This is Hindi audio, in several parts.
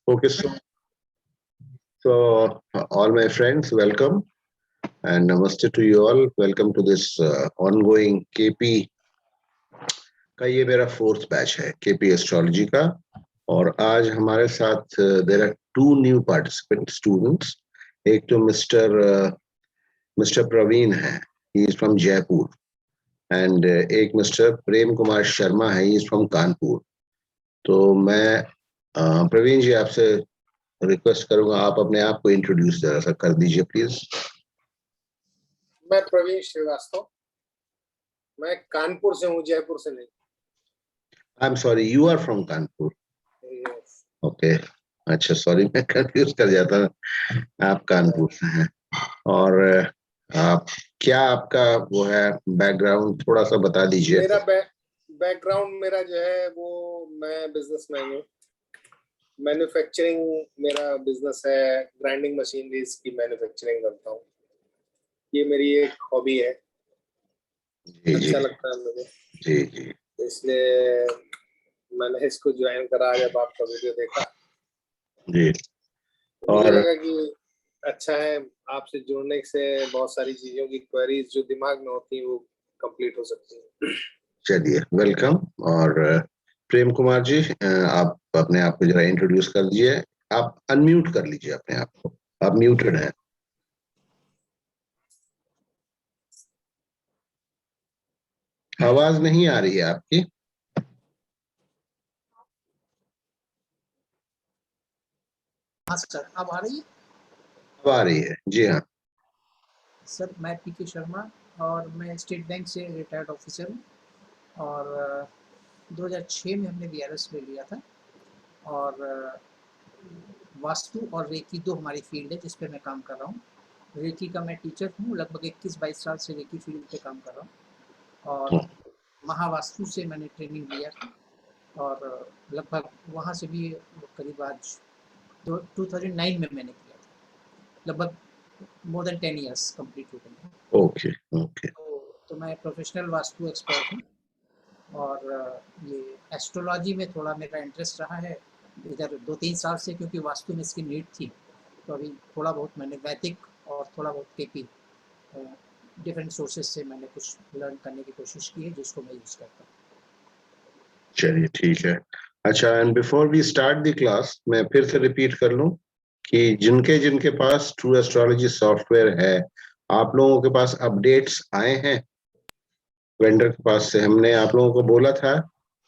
Okay, so all my friends, welcome and namaste to you all. Welcome to this ongoing KP का ये मेरा फोर्थ बैच है KP एस्ट्रोलॉजी का और आज हमारे साथ there are two new participant students. एक तो मिस्टर प्रवीण है, he is from Jaipur, and एक मिस्टर प्रेम कुमार शर्मा है, ही इज फ्रॉम कानपुर. तो मैं प्रवीण जी आपसे रिक्वेस्ट करूंगा, आप अपने आप को इंट्रोड्यूस जरा सा कर दीजिए प्लीज. मैं प्रवीण श्रीवास्तव, मैं कानपुर से हूँ, जयपुर से नहीं. I am sorry, you are from Kanpur. Okay, अच्छा, सॉरी मैं कंफ्यूज कर जाता, आप कानपुर से हैं. और आप क्या आपका वो है बैकग्राउंड, थोड़ा सा बता दीजिए. मेरा बैकग्राउंड मेरा जो है वो, मैं बिजनेसमैन हूँ. मैन्युफैक्चरिंग मेरा बिजनेस है, ग्राइंडिंग मशीनरीज की मैन्युफैक्चरिंग करता हूँ. ये मेरी एक हॉबी है. जी, अच्छा लगता है मुझे. जी जी, इसलिए मैंने इसको ज्वाइन करा जब आपका वीडियो देखा जी. मुझे और लगा कि अच्छा है, आपसे जुड़ने से बहुत सारी चीजों की क्वेरीज जो दिमाग में होती हैं वो कंप्लीट हो सकती हैं. चलिए, वेलकम. और प्रेम कुमार जी, आप अपने आप को जरा इंट्रोड्यूस कर दीजिए. आप अनम्यूट कर लीजिए अपने आप को, आप म्यूटेड हैं. आवाज नहीं आ रही है आपकी. हाँ सर, अब आ रही है? अब आ रही है, जी हाँ. सर, मैं पीके शर्मा और मैं स्टेट बैंक से रिटायर्ड ऑफिसर हूँ और 2006 में हमने वीआरएस ले लिया था. और वास्तु और रेकी दो हमारी फील्ड है जिस पे मैं काम कर रहा हूँ. रेकी का मैं टीचर हूँ, लगभग 21-22 साल से रेकी फील्ड पे काम कर रहा हूँ. और महावास्तु से मैंने ट्रेनिंग लिया था और लगभग वहाँ से भी करीब आज 2009 में मैंने किया था. लगभग मोर देन 10 इयर्स कंप्लीट हो गए. Okay okay. तो मैं प्रोफेशनल वास्तु एक्सपर्ट हूँ और ये एस्ट्रोलॉजी में थोड़ा मेरा इंटरेस्ट रहा है इधर 2-3 साल से, क्योंकि वास्तु में इसकी नीड थी. तो अभी थोड़ा बहुत मैंने वैदिक और थोड़ा बहुत केपी डिफरेंट सोर्सेज से मैंने कुछ लर्न करने की कोशिश की है जिसको मैं यूज़ करता हूँ. चलिए, ठीक है. अच्छा, and before we start the class, मैं फिर से रिपीट कर लूं कि जिनके जिनके पास ट्रू एस्ट्रोलॉजी सॉफ्टवेयर है, आप लोगों के पास अपडेट्स आए हैं वेंडर के पास से. हमने आप लोगों को बोला था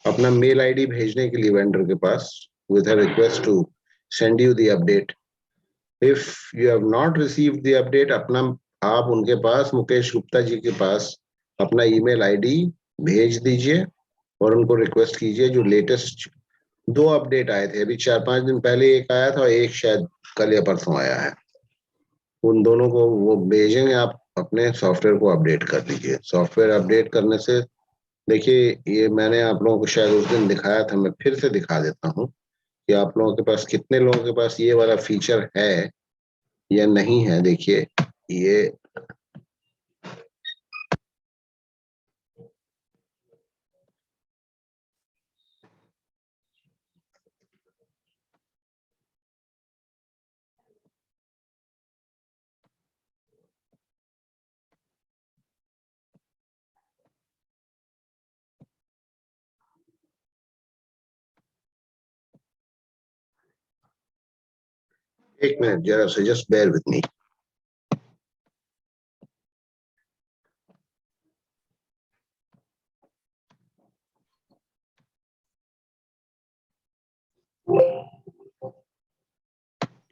अपना मेल आईडी भेजने के लिए वेंडर के पास with a request to send you the update. If you have not received the update, अपना आप उनके पास, मुकेश गुप्ता जी के पास अपना ईमेल आईडी भेज दीजिए और उनको रिक्वेस्ट कीजिए. जो लेटेस्ट 2 अपडेट आए थे, अभी 4-5 दिन पहले एक आया था और एक शायद कल या परसों आया है, उन दोनों को वो भेजेंगे. आप अपने सॉफ्टवेयर को अपडेट कर दीजिए. सॉफ्टवेयर अपडेट करने से, देखिए, ये मैंने आप लोगों को शायद उस दिन दिखाया था, मैं फिर से दिखा देता हूँ कि आप लोगों के पास कितने लोगों के पास ये वाला फीचर है या नहीं है. देखिए, ये एक मिनट जरा सा, just bear with me.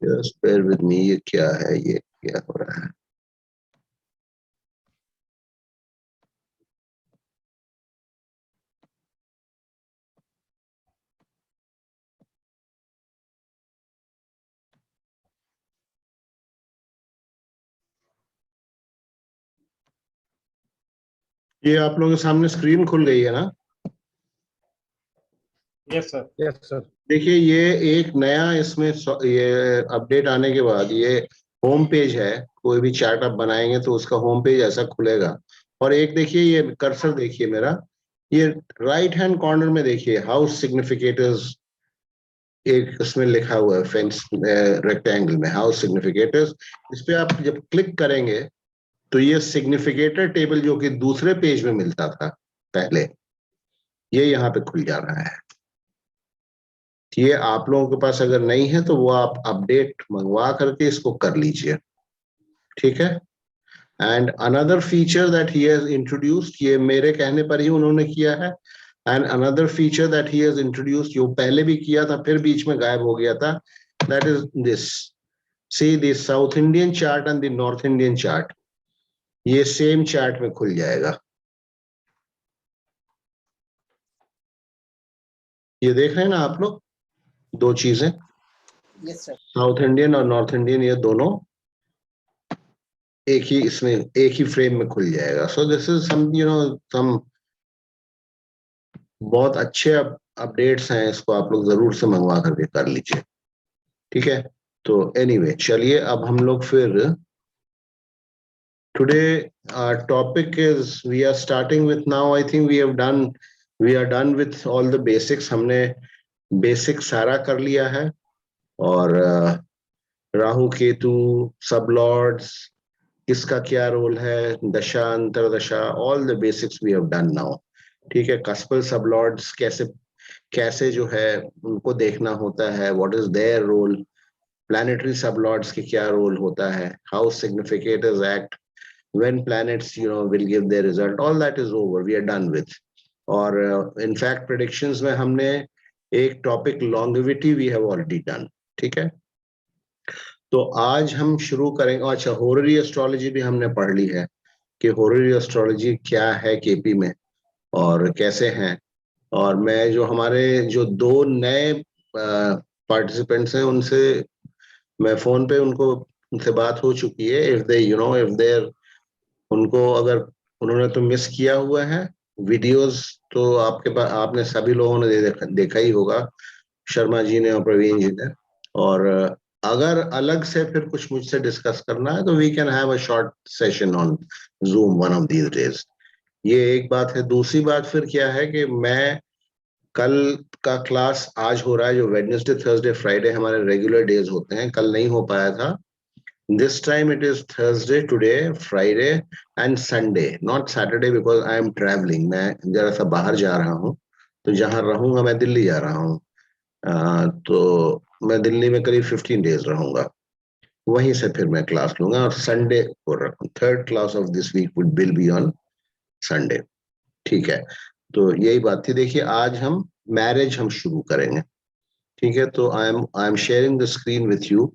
Just bear with me. ये क्या है, ये क्या हो रहा है? ये आप लोगों के सामने स्क्रीन खुल गई है ना? Yes sir. Yes sir. देखिए, ये एक नया इसमें ये अपडेट आने के बाद ये होम पेज है. कोई भी चार्ट आप बनाएंगे तो उसका होम पेज ऐसा खुलेगा. और एक देखिए, ये कर्सर देखिए मेरा, ये राइट हैंड कॉर्नर में देखिए, हाउस सिग्निफिकेटर्स एक उसमें लिखा हुआ है फेंस रेक्टेंगल में हाउ सिग्निफिकेटर्स, इस पे आप जब क्लिक करेंगे तो ये सिग्निफिकेटर टेबल जो कि दूसरे पेज में मिलता था पहले, ये यहाँ पे खुल जा रहा है। ये आप लोगों के पास अगर नहीं है तो वो आप अपडेट मंगवा करके इसको कर लीजिए, ठीक है। And another feature that he has introduced, ये मेरे कहने पर ही उन्होंने किया है, and another feature that he has introduced, जो पहले भी किया था फिर बीच में गायब हो गया था, that is this, see this south Indian chart and the north Indian chart, ये सेम चार्ट में खुल जाएगा। ये देख रहे हैं ना आप लोग, दो चीजें, यस सर। साउथ इंडियन और नॉर्थ इंडियन, ये दोनों एक ही इसमें एक ही फ्रेम में खुल जाएगा। सो दिस इज सम सम बहुत अच्छे अपडेट्स हैं, इसको आप लोग जरूर से मंगवा करके कर लीजिए, ठीक है। तो एनीवे चलिए अब हम लोग फिर today topic is we are starting with now, I think we are done with all the basics, हमने बेसिक सारा कर लिया है, और राहु केतु सब लॉर्ड्स किसका क्या रोल है, dasha antardasha, all the basics we have done now, ठीक है। कस्पल सब लॉर्ड्स कैसे कैसे जो है उनको देखना होता है, what is their role, planetary sub lords के क्या रोल होता है, how significators act when planets will give their result, all that is over, we are done with। और इनफैक्ट प्रेडिक्शंस में हमने एक topic longevity we have already done, ठीक है। तो आज हम शुरू करेंगे, अच्छा होररी एस्ट्रोलॉजी भी हमने पढ़ ली है कि होररी एस्ट्रोलॉजी क्या है केपी में और कैसे हैं, और मैं जो हमारे जो दो नए पार्टिसिपेंट्स हैं उनसे मैं फोन पे उनसे बात हो चुकी है, इफ दे इफ देर उनको अगर उन्होंने तो मिस किया हुआ है वीडियोस, तो आपके पास आपने सभी लोगों ने देखा ही होगा, शर्मा जी ने और प्रवीण जी ने। और अगर अलग से फिर कुछ मुझसे डिस्कस करना है तो we can have a short session on Zoom one of these days, ये एक बात है। दूसरी बात फिर क्या है कि मैं कल का क्लास आज हो रहा है, जो वेडनेसडे थर्सडे फ्राइडे हमारे रेगुलर डेज होते हैं, कल नहीं हो पाया था। This time it is Thursday today, Friday and Sunday, not Saturday because I am traveling. मैं जरा सा बाहर जा रहा हूँ, तो जहाँ रहूंगा मैं दिल्ली जा रहा हूँ, तो मैं दिल्ली में करीब 15 डेज रहूंगा, वहीं से फिर मैं क्लास लूंगा, और संडे को third class of this week will be on Sunday, ठीक है। तो यही बात थी। देखिए आज हम मैरिज हम शुरू करेंगे, ठीक है। तो I am sharing the screen with you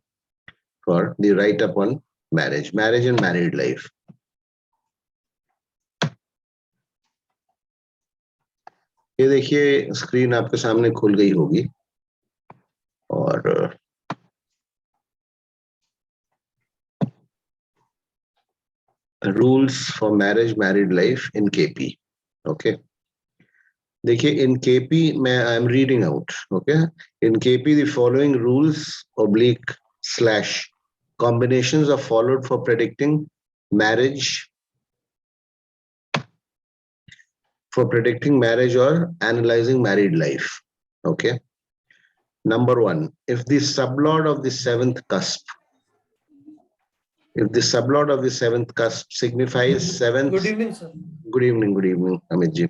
for the write up on marriage and married life। ये देखिए स्क्रीन आपके सामने खुल गई होगी, और rules for marriage married life in KP, okay. देखिए इन केपी मैं I am reading out, okay. In KP the following rules oblique slash combinations are followed for predicting marriage or analyzing married life, okay। Number one, if the sublord of the seventh cusp signifies seventh. Good evening, sir. Good evening, Amit ji.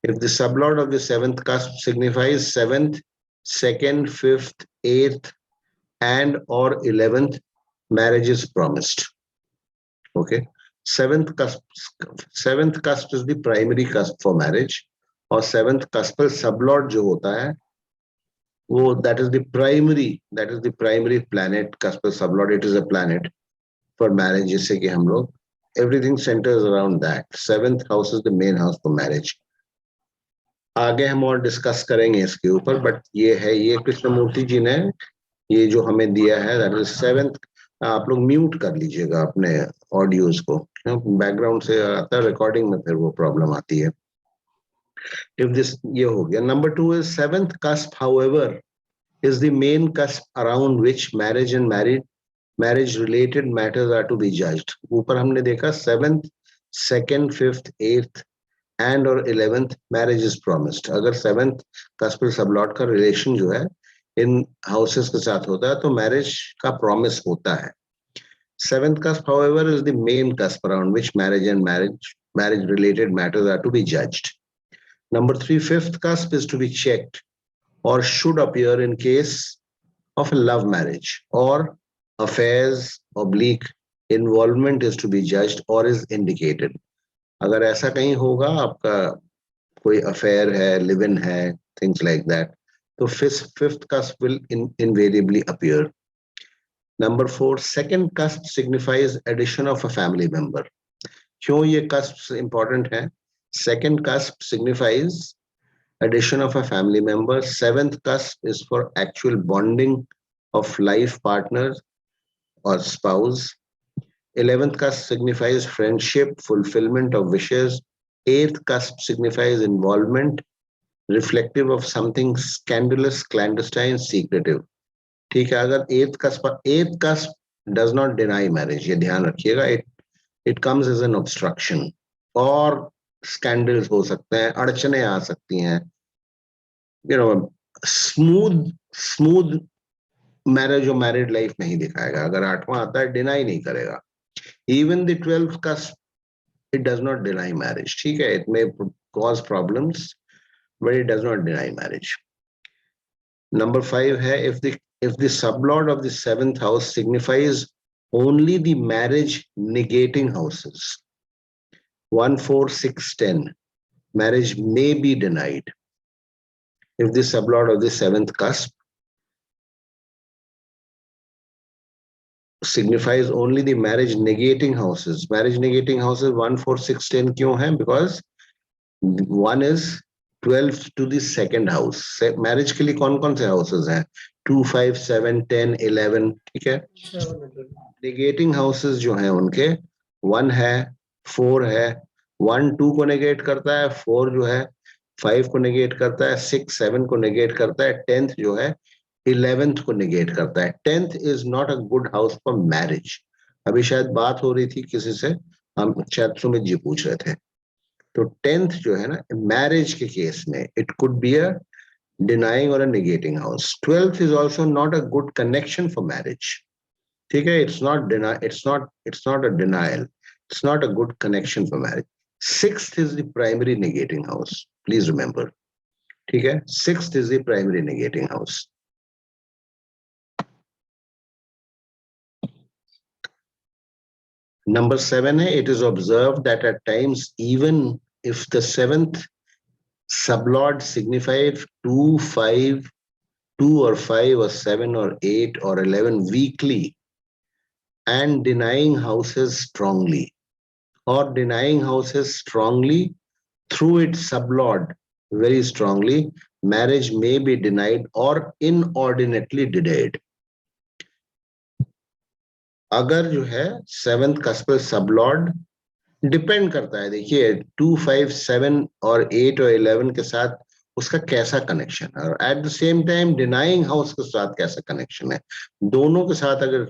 If the sublord of the seventh cusp signifies seventh, second, fifth, eighth, and or 11th, marriage is promised. Okay. Seventh cusp is the primary cusp for marriage, और seventh cusp sublord जो होता है वो that is the primary planet, cuspal sublord, it is a planet for marriage, जिससे कि हम लोग everything centers around that. Seventh house is the main house for marriage. आगे हम और डिस्कस करेंगे इसके ऊपर, बट ये है, ये कृष्णमूर्ति जी ने ये जो हमें दिया है, दैट इज सेवेंथ। आप लोग म्यूट कर लीजिएगा अपने ऑडियोज को, बैकग्राउंड से आता है रिकॉर्डिंग में, फिर वो प्रॉब्लम आती है। इफ दिस, ये हो गया। Number two is seventh cusp however is the main cusp around which marriage related matters are to be judged। ऊपर हमने देखा 7th, 2nd, 5th, 8th and or 11th marriage is promised। अगर 7th cusp sublord का रिलेशन जो है इन हाउसेस के साथ होता है तो मैरिज का प्रॉमिस होता है. Seventh cusp, however, is the main cusp around which marriage related matters are to be judged. Number 3, fifth cusp is to be checked or should appear in case of a love marriage or affairs oblique involvement is to be judged or is indicated. अगर ऐसा कहीं होगा, आपका कोई affair है, live in है, things like that, तो fifth cusp will invariably appear. Number 4, second cusp signifies addition of a family member. क्यों ये cusp important है? Second cusp signifies addition of a family member. Seventh cusp is for actual bonding of life partners or spouse. 11th cusp signifies friendship, fulfillment of wishes. 8th cusp signifies involvement, reflective of something scandalous, clandestine, secretive. ठीक है, अगर eighth cusp does not deny marriage, ये ध्यान रखिएगा. It comes as an obstruction, और scandals हो सकते हैं, अड़चने आ सकती हैं. You know, smooth marriage or married life नहीं दिखाएगा. अगर 8वां आता है, deny नहीं करेगा. Even the 12th cusp, it does not deny marriage. ठीक है, it may cause problems, but it does not deny marriage. Number 5 है, if the sublord of the 7th house signifies only the marriage negating houses, 1, 4, 6, 10, marriage may be denied. If the sublord of the 7th cusp signifies only the marriage negating houses, 1, 4, 6, 10 क्यों है? Because 1 is 12th to the second house. Marriage के लिए कौन कौन से हाउसेस हैं? 2, 5, 7, 10, 11. ठीक है, नेगेटिंग हाउसेस जो हैं उनके 1 है, 4 है. 1 2 को नेगेट करता है, 4 जो है 5 को नेगेट करता है, 6 7 को नेगेट करता है, 10th जो है 11th को नेगेट करता है. 10th is not a good house for marriage. अभी शायद बात हो रही थी किसी से, हम शायद सुमित जी पूछ रहे थे. तो 10th जो है ना, मैरिज के केस में it could be a denying और a negating house. 12th is also not a good connection for marriage. ठीक है, it's not a denial, it's not a good connection for marriage. 6th is the primary negating house, please remember. ठीक है, 6th is the primary negating house. Number 7 है, it is observed that at times even if the 7th sublord signifies 2, 5, 2 or 5 or 7 or 8 or 11 weakly and denying houses strongly, or denying houses strongly through its sublord very strongly, marriage may be denied or inordinately delayed. अगर जो है 7th cusp sublord डिपेंड करता है, देखिए 2, 5, 7 और 8 और 11 के साथ उसका कैसा कनेक्शन है, और at the same time denying house के साथ कैसा कनेक्शन है. दोनों के साथ अगर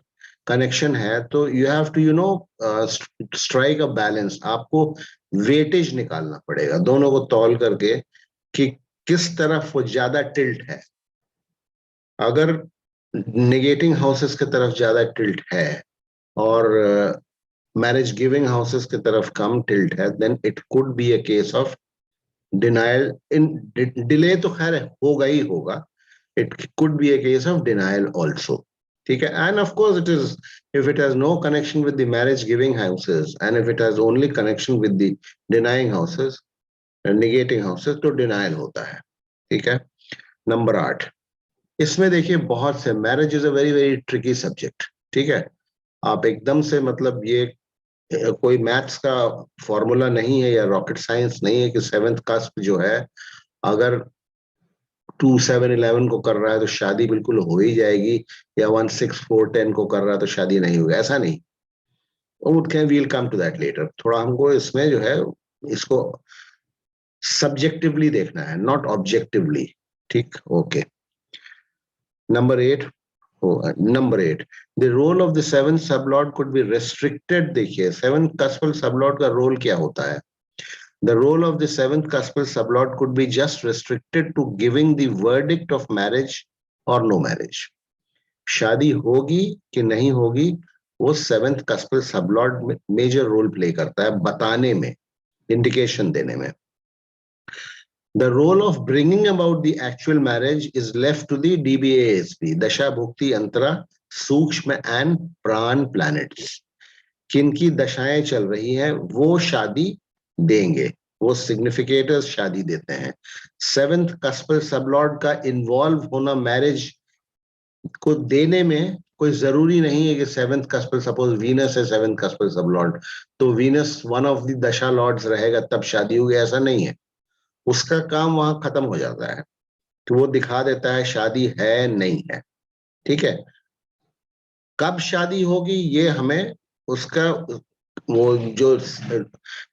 कनेक्शन है तो you have to strike a balance. आपको वेटेज निकालना पड़ेगा दोनों को तौल करके कि किस तरफ वो ज्यादा टिल्ट है. अगर नेगेटिंग हाउसेस की तरफ ज्यादा टिल्ट है और marriage giving houses की तरफ कम tilt है, then it could be a case of denial. In delay तो खैर होगा ही होगा, it could be a case of denial also. ठीक है, and of course it is, if it has no connection with the marriage giving houses and if it has only connection with the denying houses and negating houses, तो denial होता है. ठीक है. Number 8, इसमें देखिए बहुत से, marriage is a very very tricky subject. ठीक है, आप एकदम से मतलब ये कोई मैथ्स का फॉर्मूला नहीं है या रॉकेट साइंस नहीं है कि 7th cusp जो है अगर 2, 7, 11 को कर रहा है तो शादी बिल्कुल हो ही जाएगी, या 1, 6, 4, 10 को कर रहा है तो शादी नहीं होगी. ऐसा नहीं. We'll come to that later. थोड़ा हमको इसमें जो है इसको सब्जेक्टिवली देखना है, नॉट ऑब्जेक्टिवली. ठीक, okay. Number 8, the role of the 7th sublord could be restricted. देखिए 7th cuspal sublord का रोल क्या होता है? The role of the 7th cuspal sublord could be just restricted to giving the verdict of marriage और नो मैरिज। शादी होगी कि नहीं होगी वो सेवेंथ कस्पल सबलॉर्ड में मेजर रोल प्ले करता है, बताने में, इंडिकेशन देने में। The role of bringing about the actual marriage is left to the DBASP, दशा भुक्ति अंतरा सूक्ष्म एंड प्राण प्लैनेट्स। किनकी दशाएं चल रही हैं वो शादी देंगे, वो सिग्निफिकेटर्स शादी देते हैं। सेवेंथ कस्पल सबलॉर्ड का इन्वॉल्व होना मैरिज को देने में कोई जरूरी नहीं है कि सेवेंथ कस्पल, सपोज वीनस है सेवेंथ कस्पल सबलॉर्ड, तो वीनस वन ऑफ द दशा लॉर्ड्स रहेगा तब शादी होगी, ऐसा नहीं है। उसका काम वहां खत्म हो जाता है, तो वो दिखा देता है शादी है नहीं है। ठीक है, कब शादी होगी ये हमें उसका वो जो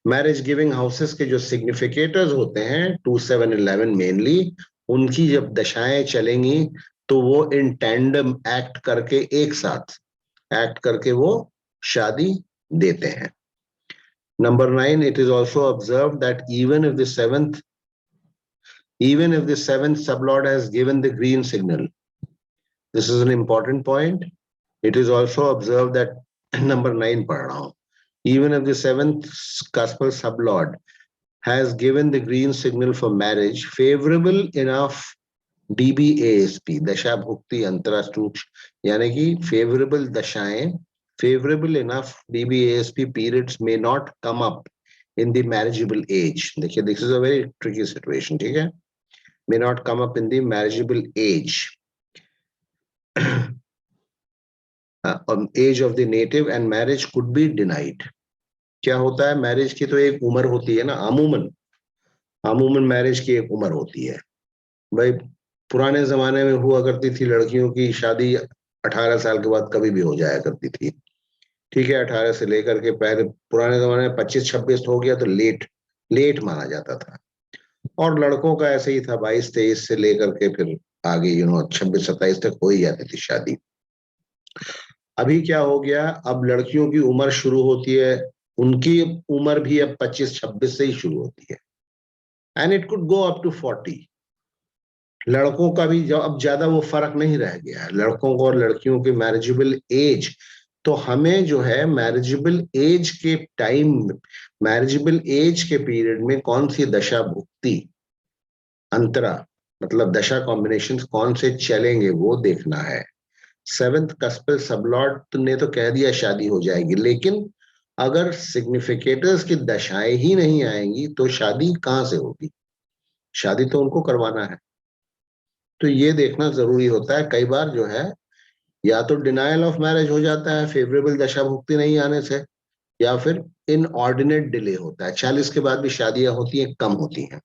मैरिज गिविंग हाउसेस के जो सिग्निफिकेटर्स होते हैं 2, 7, 11 मेनली, उनकी जब दशाएं चलेंगी तो वो इन टैंडम एक्ट करके, एक साथ एक्ट करके वो शादी देते हैं। Number 9, it is also observed that even if the seventh sublord has given the green signal, this is an important point. It is also observed that number 9 पढ़ रहा हूं, even if the seventh cuspal sublord has given the green signal for marriage, favorable enough DBASP, दशा भुक्ति अंतराष्ट्रूक्ष, यानी कि favorable दशाएं, favorable enough DBASP periods may not come up in the marriageable age. देखिए, this is a very tricky situation. ठीक है, may not come up in the marriageable age. Age of the native, and marriage could be denied. क्या होता है, मैरिज की तो एक उम्र होती है ना, अमूमन मैरिज की एक उम्र होती है। भाई पुराने जमाने में हुआ करती थी लड़कियों की शादी 18 साल के बाद कभी भी हो जाया करती थी। ठीक है, 18 से लेकर के, पहले पुराने जमाने में 25-26 हो गया तो लेट माना जाता था। और लड़कों का ऐसे ही था, 22-23 से लेकर के फिर आगे 26-27 तक हो ही जाती थी शादी। अभी क्या हो गया, अब लड़कियों की उम्र शुरू होती है, उनकी उम्र भी अब 25-26 से ही शुरू होती है, and it could go up to 40। लड़कों का भी अब ज्यादा वो फर्क नहीं रह गया है, लड़कों को और लड़कियों की मैरिजेबल एज। तो हमें जो है मैरिजेबल एज के टाइम, मैरिजेबल एज के पीरियड में कौन सी दशा भुक्ति अंतरा, मतलब दशा कॉम्बिनेशंस कौन से चलेंगे वो देखना है। सेवेंथ कस्पल सबलॉर्ड ने तो कह दिया शादी हो जाएगी, लेकिन अगर सिग्निफिकेटर्स की दशाएं ही नहीं आएंगी तो शादी कहां से होगी? शादी तो उनको करवाना है, तो ये देखना जरूरी होता है। कई बार जो है या तो डिनायल ऑफ मैरिज हो जाता है फेवरेबल दशा भुक्ति नहीं आने से, या फिर इनऑर्डिनेट डिले होता है, 40 के बाद भी शादियां होती हैं, कम होती हैं।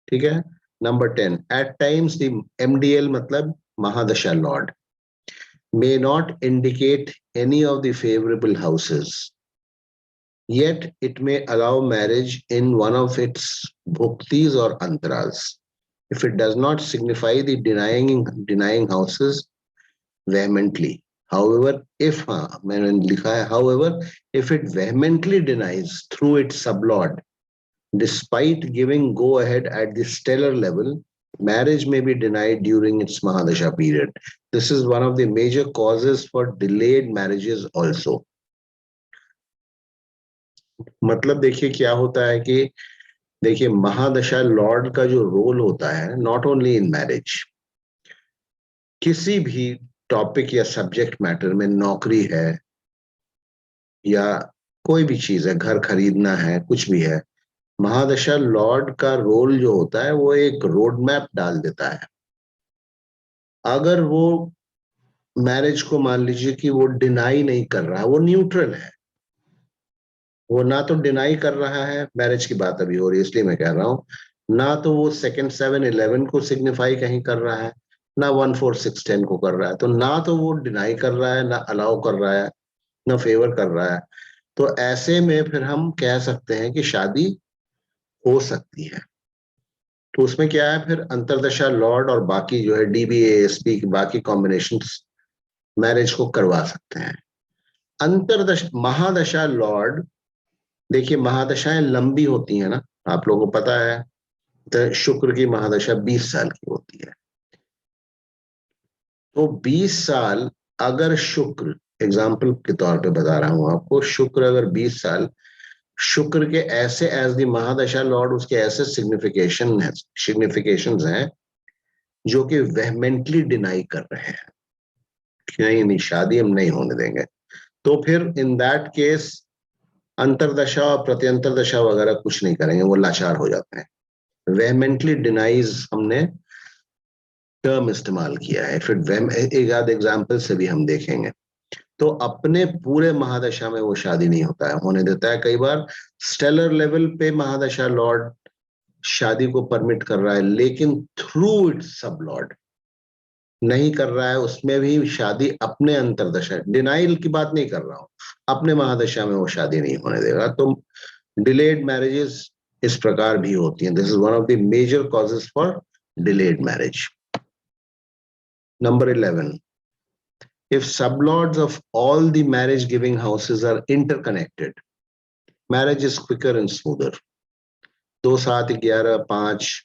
ठीक है, number 10, at times the MDL मतलब महादशा lord may not indicate any of the favorable houses, yet it may allow marriage in one of its bhuktis or antaras if it does not signify the denying houses vehemently. However, मैंने लिखा है, however, if it vehemently denies through its sublord, despite giving go ahead at the stellar level, marriage may be denied during its Mahadasha period. This is one of the major causes for delayed marriages also. मतलब देखिए क्या होता है कि देखिए महादशा लॉर्ड का जो रोल होता है, नॉट ओनली इन मैरिज, किसी भी टॉपिक या सब्जेक्ट मैटर में, नौकरी है या कोई भी चीज है, घर खरीदना है, कुछ भी है, महादशा लॉर्ड का रोल जो होता है वो एक रोड मैप डाल देता है। अगर वो मैरिज को मान लीजिए कि वो डिनाई नहीं कर रहा है, वो न्यूट्रल है, वो ना तो डिनाई कर रहा है, मैरिज की बात अभी हो रही है इसलिए मैं कह रहा हूं, ना तो वो 2, 7, 11 को सिग्निफाई कहीं कर रहा है, ना 1, 4, 6, 10 को कर रहा है, तो ना तो वो डिनाई कर रहा है, ना अलाउ कर रहा है, ना फेवर कर रहा है। तो ऐसे में फिर हम कह सकते हैं कि शादी हो सकती है। तो उसमें क्या है, फिर अंतरदशा लॉर्ड और बाकी जो है DBASP की बाकी कॉम्बिनेशंस मैरिज को करवा सकते हैं। महादशा लॉर्ड, देखिए महादशाएं लंबी होती हैं ना, आप लोगों को पता है, तो शुक्र की महादशा 20 साल की होती है, तो 20 साल अगर शुक्र, एग्जाम्पल के तौर पे बता रहा हूं आपको, शुक्र अगर 20 साल, शुक्र के ऐसे एज द महादशा लॉर्ड उसके ऐसे सिग्निफिकेशंस हैं जो कि वेहमेंटली डिनाई कर रहे हैं कि नहीं नहीं शादी हम नहीं होने देंगे, तो फिर इन दैट केस अंतरदशा और प्रत्यंतर दशा वगैरह कुछ नहीं करेंगे, वो लाचार हो जाते हैं। वेहमेंटली डिनाइज हमने टर्म इस्तेमाल किया है, फिर एक आध एग्जाम्पल से भी हम देखेंगे। तो अपने पूरे महादशा में वो शादी नहीं होता है, होने देता है। कई बार स्टेलर लेवल पे महादशा लॉर्ड शादी को परमिट कर रहा है, लेकिन थ्रू इट्स सब लॉर्ड नहीं कर रहा है, उसमें भी शादी अपने अंतरदशा, डिनाइल की बात नहीं कर रहा हूं, अपने महादशा में वो शादी नहीं होने देगा। तो डिलेड मैरिजेस इस प्रकार भी होती हैं। This is one of the major causes for delayed marriage. Number 11, if sublords of all the marriage giving houses are interconnected, marriage is quicker and smoother. 2, 7, 11, 5,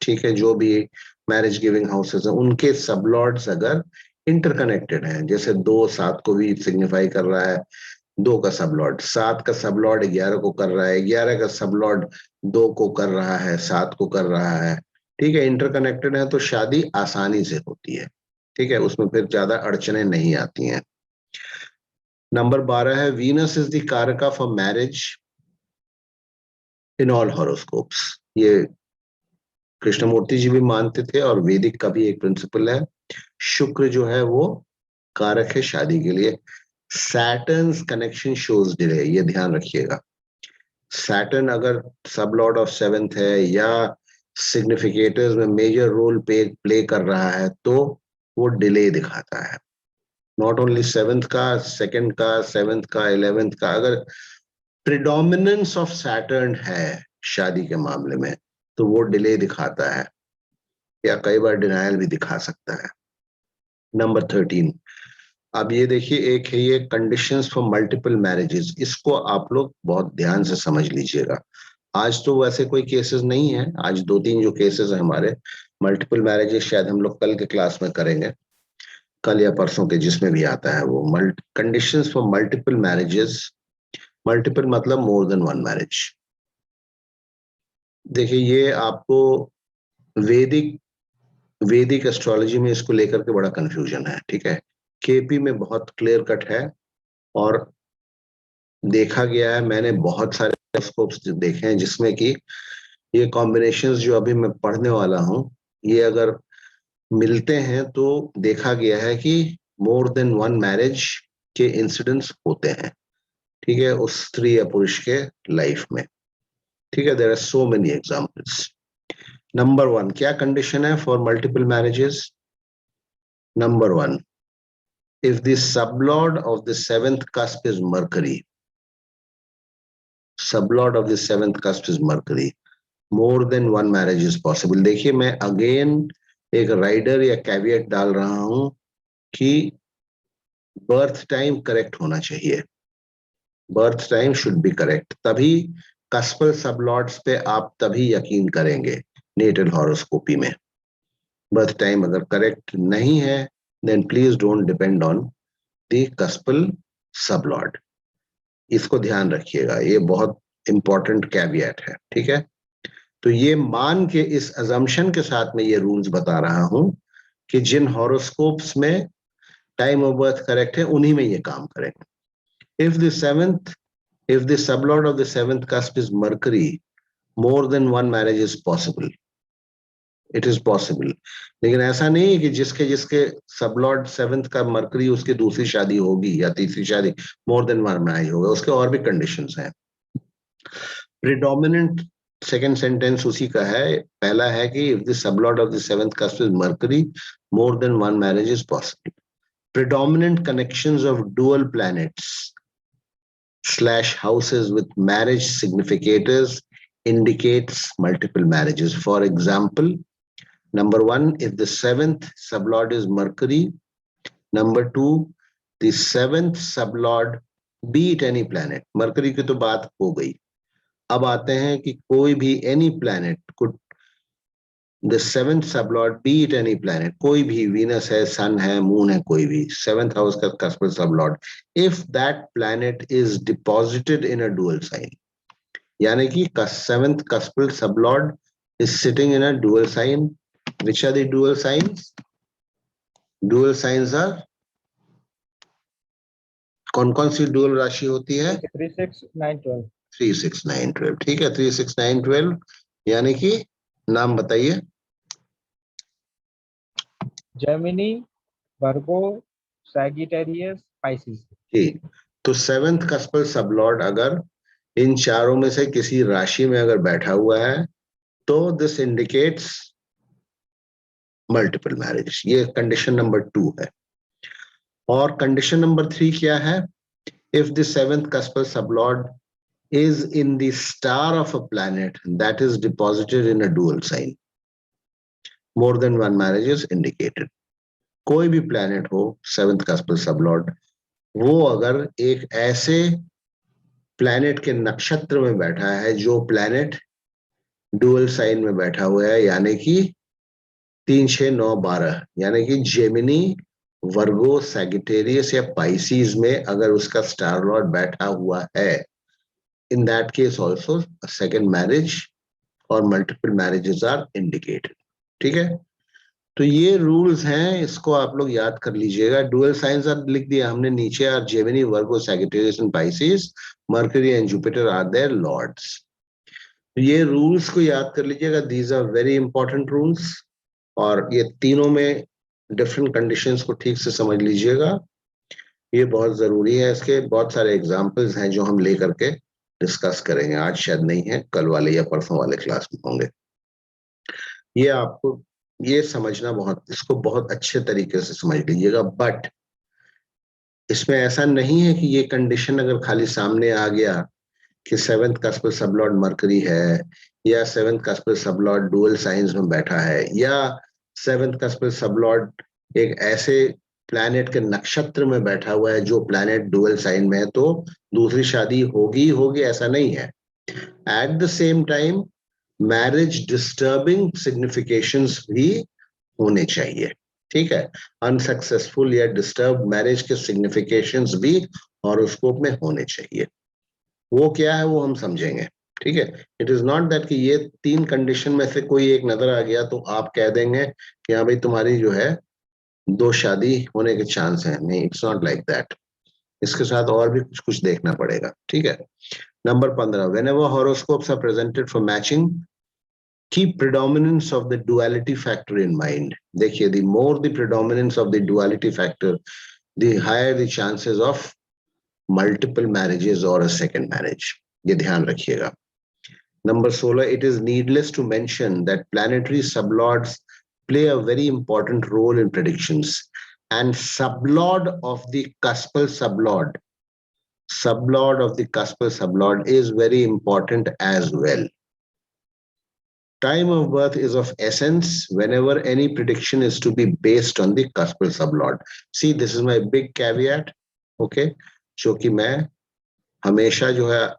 ठीक है, जो भी मैरिज गिविंग हाउसेस हैं उनके सबलॉर्ड्स अगर इंटरकनेक्टेड हैं, जैसे 2 7 को भी सिग्निफाई कर रहा है, 2 का सबलॉर्ड 7 का सबलॉर्ड 11 को कर रहा है, 11 का सबलॉर्ड 2 को कर रहा है, 7 को कर रहा है, ठीक है, इंटरकनेक्टेड है तो शादी आसानी से होती है, ठीक है, उसमें फिर ज्यादा अड़चने नहीं आती हैं। नंबर 12 है वीनस इज द कारका for marriage in all horoscopes. ये कृष्णमूर्ति जी भी मानते थे और वैदिक का भी एक प्रिंसिपल है, शुक्र जो है वो कारक है शादी के लिए। सैटर्न्स कनेक्शन शोज डिले, ये ध्यान रखिएगा। सैटर्न अगर सब लॉर्ड ऑफ 7th है या सिग्निफिकेटर्स में मेजर रोल प्ले कर रहा है तो वो डिले दिखाता है। नॉट ओनली 7th का, 2nd का, 7th का, 11th का, अगर प्रिडोमिनेंस ऑफ सैटर्न है शादी के मामले में तो वो डिले दिखाता है या कई बार डिनायल भी दिखा सकता है। नंबर 13, अब ये देखिए, एक है ये कंडीशंस फॉर मल्टीपल मैरिजेस, इसको आप लोग बहुत ध्यान से समझ लीजिएगा। आज तो वैसे कोई केसेस नहीं है, आज 2-3 जो केसेस हैं हमारे मल्टीपल मैरिजेस, शायद हम लोग कल के क्लास में करेंगे, कल या परसों के, जिसमें भी आता है वो conditions for multiple marriages. Multiple मतलब मोर देन वन मैरिज। देखिए ये आपको वैदिक एस्ट्रोलॉजी में इसको लेकर के बड़ा कंफ्यूजन है, ठीक है, केपी में बहुत क्लियर कट है और देखा गया है, मैंने बहुत सारे टेलीस्कोप्स देखे हैं जिसमें कि ये कॉम्बिनेशंस जो अभी मैं पढ़ने वाला हूं ये अगर मिलते हैं तो देखा गया है कि मोर देन वन मैरिज के इंसिडेंट्स होते हैं, ठीक है, उस स्त्री या पुरुष के लाइफ में, ठीक है, there are so many examples. Number 1, क्या कंडीशन है for multiple marriages? Number 1, if the sublord of the 7th cusp is Mercury, sublord of the 7th cusp is Mercury, more than one marriage is possible। देखिए मैं अगेन एक राइडर या कैवियट डाल रहा हूं कि बर्थ टाइम करेक्ट होना चाहिए, birth time should be correct, तभी कस्पल सबलॉर्ड्स पे आप तभी यकीन करेंगे नेटल हॉरोस्कोपी में। बर्थ टाइम अगर करेक्ट नहीं है then please don't depend on the cuspal sublord, इसको ध्यान रखिएगा, ये बहुत इंपॉर्टेंट कैवियट है, ठीक है। तो ये मान के इस अजम्पशन के साथ में ये रूल्स बता रहा हूं कि जिन हॉरोस्कोप्स में टाइम ऑफ बर्थ करेक्ट है उन्हीं में ये काम करेंगे। if the sublord of the 7th cusp is Mercury, more than one marriage is possible, it is possible। लेकिन ऐसा नहीं है कि जिसके सबलॉर्ड 7th का मरकरी उसकी दूसरी शादी होगी या तीसरी शादी, मोर देन वन मैरिज होगा, उसके और भी कंडीशंस हैं। प्रिडोमिनेंट सेकेंड सेंटेंस उसी का है, पहला है कि if the sublord of the 7th cusp is Mercury, more than one marriage is possible। Predominant connections of dual planets / houses with marriage significators indicates multiple marriages। For example, number 1, if the 7th sublord is Mercury, number 2, the 7th sublord be it any planet, Mercury की तो बात हो गई, अब आते हैं कि कोई भी any planet could the seventh sublord, be it any planet, कोई भी, Venus है, Sun है, Moon है, कोई भी, seventh house का cuspal sublord, if that planet is deposited in a dual sign, यानी कि seventh cuspal sublord is sitting in a dual sign. Which are the dual signs? Dual signs are, कौन कौन सी dual राशि होती है? 3, 6, 9, 12. 3, 6, 9, 12. ठीक है, 3, 6, 9, 12, यानी कि नाम बताइए। Gemini, Virgo, Sagittarius, Pisces. जी, तो सेवेंथ कस्पल सबलॉर्ड अगर इन चारों में से किसी राशि में अगर बैठा हुआ है तो दिस इंडिकेट्स मल्टीपल मैरिज। ये कंडीशन नंबर 2 है। और कंडीशन नंबर 3 क्या है? If the seventh कस्पल sublord is in the star of a planet that is deposited in a dual sign, more than one marriage is indicated. कोई भी planet हो seventh cuspal sublord, वो अगर एक ऐसे planet के नक्षत्र में बैठा है जो planet dual sign में बैठा हुआ है, यानी कि 3, 6, 9, 12, यानी कि जेमिनी, वर्गो, सैगिटेरियस या पाइसीज में अगर उसका स्टार लॉर्ड बैठा हुआ है, in that case also a second marriage or multiple marriages are indicated. ठीक है, तो ये रूल्स हैं, इसको आप लोग याद कर लीजिएगा। डुअल साइंस आर लिख दिया हमने नीचे, are Gemini, Virgo, Sagittarius and Pisces, Mercury and Jupiter are their lords. तो ये रूल्स को याद कर लीजिएगा, these are very important rules. और ये तीनों में डिफरेंट कंडीशंस को ठीक से समझ लीजिएगा, ये बहुत जरूरी है। इसके बहुत सारे एग्जांपल्स हैं जो हम लेकर के डिस्कस करेंगे, आज शायद नहीं है, कल वाले या परसों वाले क्लास में होंगे। ये आपको ये समझना बहुत, इसको बहुत अच्छे तरीके से समझ लीजिएगा। बट इसमें ऐसा नहीं है कि ये कंडीशन अगर खाली सामने आ गया कि सेवेंथ कस्पल सबलॉर्ड मरकरी है या सेवेंथ कस्पल सबलॉर्ड डुअल साइंस में बैठा है या सेवेंथ कस्पल सबलॉर्ड एक ऐसे प्लैनेट के नक्षत्र में बैठा हुआ है जो प्लैनेट डुअल साइन में है, तो दूसरी शादी होगी, ऐसा नहीं है। At the same time marriage disturbing significations भी होने चाहिए। ठीक है, अनसक्सेसफुल या डिस्टर्ब मैरिज के सिग्निफिकेशंस भी हॉरोस्कोप में होने चाहिए। वो क्या है वो हम समझेंगे। ठीक है, इट इज नॉट दैट कि ये 3 कंडीशन में से कोई एक नजर आ गया तो आप कह देंगे कि हाँ भाई तुम्हारी जो है 2 शादी होने के चांस हैं। नहीं, इट्स नॉट लाइक दैट, इसके साथ और भी कुछ देखना पड़ेगा। ठीक है, number 15, whenever horoscopes are presented for matching, keep predominance of the duality factor in mind. देखिए, the more the predominance of the duality factor, the higher the chances of multiple marriages or a second marriage. ये ध्यान रखिएगा। Number 16, it is needless to mention that planetary sublords play a very important role in predictions, and sublord of the cuspal sublord is very important as well. Time of birth is of essence whenever any prediction is to be based on the cuspal sublord. See, this is my big caveat, okay, जो कि मैं हमेशा जो है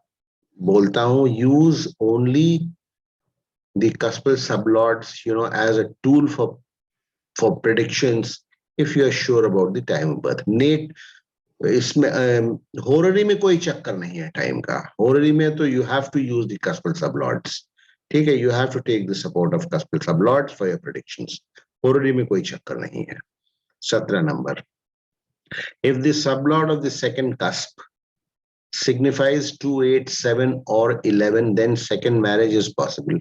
बोलता हूं, use only the cuspal sublords, as a tool for predictions if you are sure about the time of birth. इसमें होररी में कोई चक्कर नहीं है टाइम का। होररी में तो you have to use the cuspal sublords. ठीक है, you have to take the support of cuspal sublords for your predictions. Horary में कोई चक्कर नहीं है। 17 number, if the sublord of the second cusp signifies 2, 8, 7 or 11, then second marriage is possible.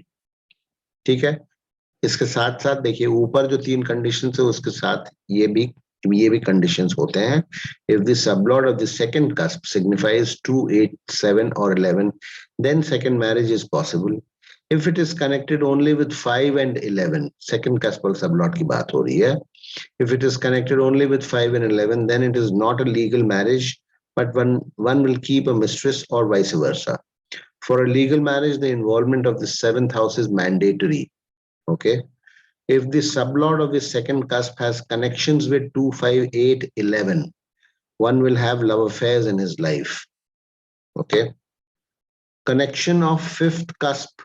ठीक है, इसके साथ साथ देखिए ऊपर जो 3 कंडीशंस है उसके साथ ये भी कंडीशंस होते हैं। If the sublord of the second cusp signifies 2, 8, 7 or 11, then second marriage is possible. If it is connected only with 5 and 11, second cuspal sublord की बात हो रही है। If it is connected only with 5 and 11, then it is not a legal marriage, but one will keep a mistress or vice versa. For a legal marriage, the involvement of the 7th house is mandatory. Okay. If the sublord of the second cusp has connections with 2, 5, 8, 11, one will have love affairs in his life. Okay. Connection of 5th cusp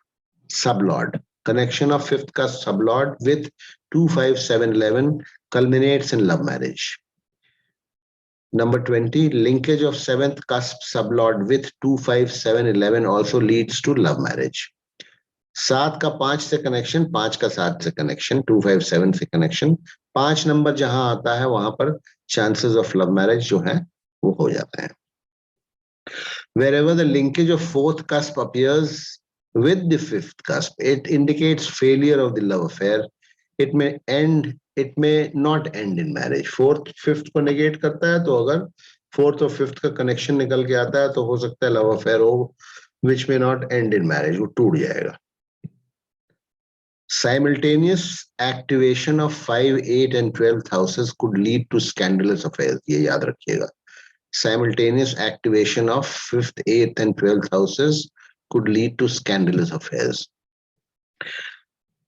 sublord. connection of fifth cusp sublot with 25711 culminates in love marriage. Number 20, linkage of seventh cusp sublot with 25711 also leads to love marriage. 7 का 5 से कनेक्शन, 5 का 7 से कनेक्शन, 257 से कनेक्शन, 5 नंबर जहां आता है वहां पर चांसेस ऑफ लव मैरिज जो है वो हो जाते हैं. Wherever the linkage of fourth cusp appears with the fifth cusp, it indicates failure of the love affair. It may not end in marriage. Fourth, fifth को negate करता है, तो अगर fourth और fifth का connection निकल के आता है तो हो सकता है love affair हो, which may not end in marriage, वो टूट जाएगा. Simultaneous activation of 5, 8 and 12th houses could lead to scandalous affairs. ये याद रखिएगा. Simultaneous activation of 5th, 8th and 12th houses could lead to scandalous affairs.